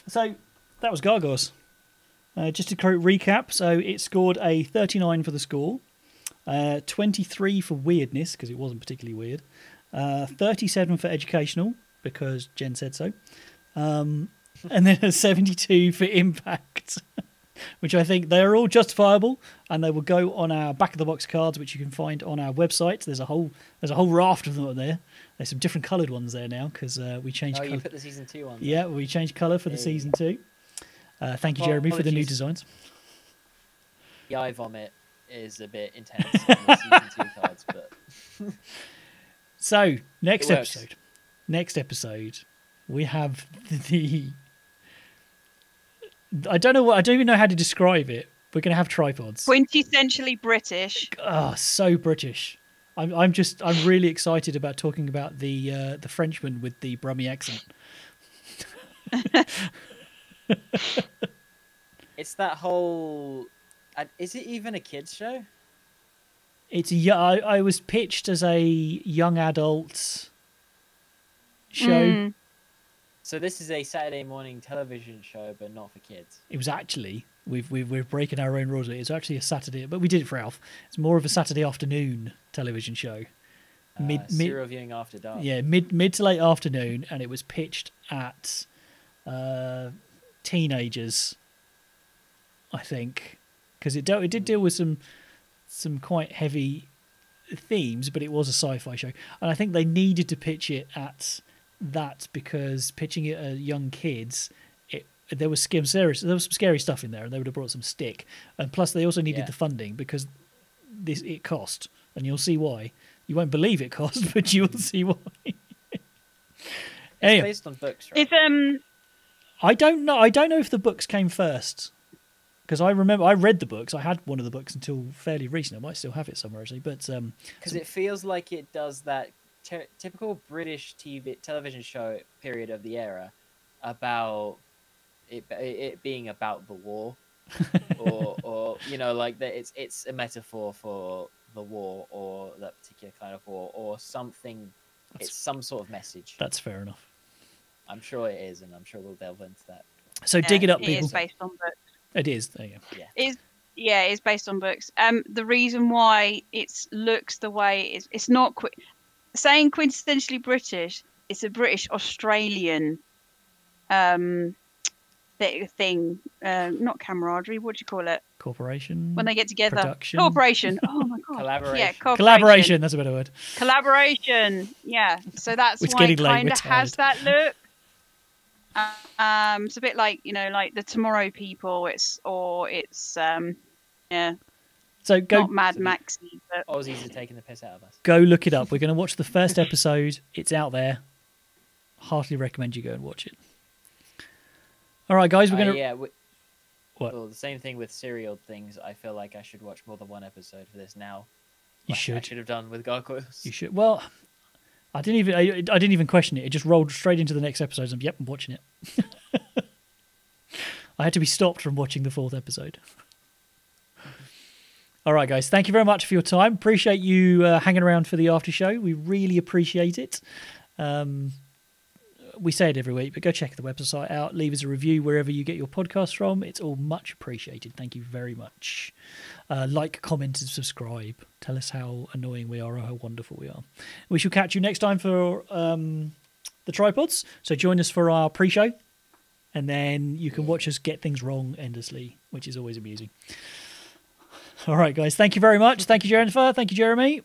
So, that was Gargoyles. Just a quick recap. So, it scored a 39 for the score, 23 for weirdness, because it wasn't particularly weird, 37 for educational, because Jen said so, and then a 72 for impact, which I think they're all justifiable, and they will go on our back of the box cards, which you can find on our website. There's a whole raft of them up there. There's some different coloured ones there now because we changed.
You put the season 2 on.
Yeah, we changed colour for the season 2. Thank you, Jeremy, for the new designs.
The eye vomit is a bit intense on the season 2 cards, but
so next episode, we have the I don't know I don't even know how to describe it. We're gonna have tripods.
Quintessentially British.
Oh, so British. I'm really excited about talking about the Frenchman with the Brummie accent.
It's that whole. Is it even a kids show?
It's I was pitched as a young adult show.
So this is a Saturday morning television show, but not for kids.
It was actually we're breaking our own rules. It's actually a Saturday, but we did it for Alf. It's more of a Saturday afternoon television show.
Serial viewing after dark.
Yeah, mid to late afternoon, and it was pitched at teenagers, I think, because it did deal with some quite heavy themes, but it was a sci-fi show, and I think they needed to pitch it at that because pitching it at young kids, there was some scary stuff in there, and they would have brought some stick, and plus they also needed the funding because it cost, and you'll see why. You won't believe it cost, but you will see why.
It's based on books, right?
I don't know if the books came first, because I remember I read the books. I had one of the books until fairly recent. I might still have it somewhere actually, but
because it feels like it does that typical British television show period of the era about it being about the war, or like that it's a metaphor for the war or that particular kind of war or something. It's some sort of message.
That's fair enough.
I'm sure it is, and I'm sure we'll delve into that.
So dig it up, people.
It is based on books.
It is. There you go.
It's based on books. The reason why it looks the way it is, it's not saying quintessentially British. It's a British Australian thing. Not camaraderie. What do you call it?
Corporation.
When they get together.
Production.
Corporation. Oh my god.
Collaboration.
Yeah,
Collaboration. That's a better word.
Collaboration. Yeah. So that's
It's
why it
getting late,
kind
we're
of has
tired.
that look. It's a bit like like the Tomorrow People. It's yeah.
So go.
Not Mad Maxy, but
Aussies are taking the piss out of us.
Go look it up. We're going to watch the first episode. It's out there. Heartily recommend you go and watch it. All right, guys. We're going to. What?
Well, the same thing with serial things. I feel like I should watch more than one episode for this now.
You should.
I should have done with Gargoyles.
You should. Well, I didn't even question it. It just rolled straight into the next episode. And yep, I'm watching it. I had to be stopped from watching the 4th episode. All right, guys. Thank you very much for your time. Appreciate you hanging around for the after show. We really appreciate it. We say it every week, but go check the website out. Leave us a review wherever you get your podcasts from. It's all much appreciated. Thank you very much. Like, comment, and subscribe. Tell us how annoying we are or how wonderful we are. We shall catch you next time for the tripods. So join us for our pre-show, and then you can watch us get things wrong endlessly, which is always amusing. All right, guys. Thank you very much. Thank you, Jennifer. Thank you, Jeremy.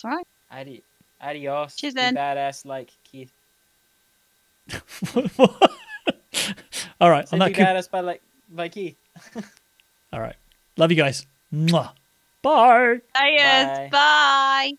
that's all right.
Adios.
Cheers,
Be
then.
badass like Keith.
All right.
Say be badass by Keith.
All right. Love you guys. Mwah. Bye.
Bye.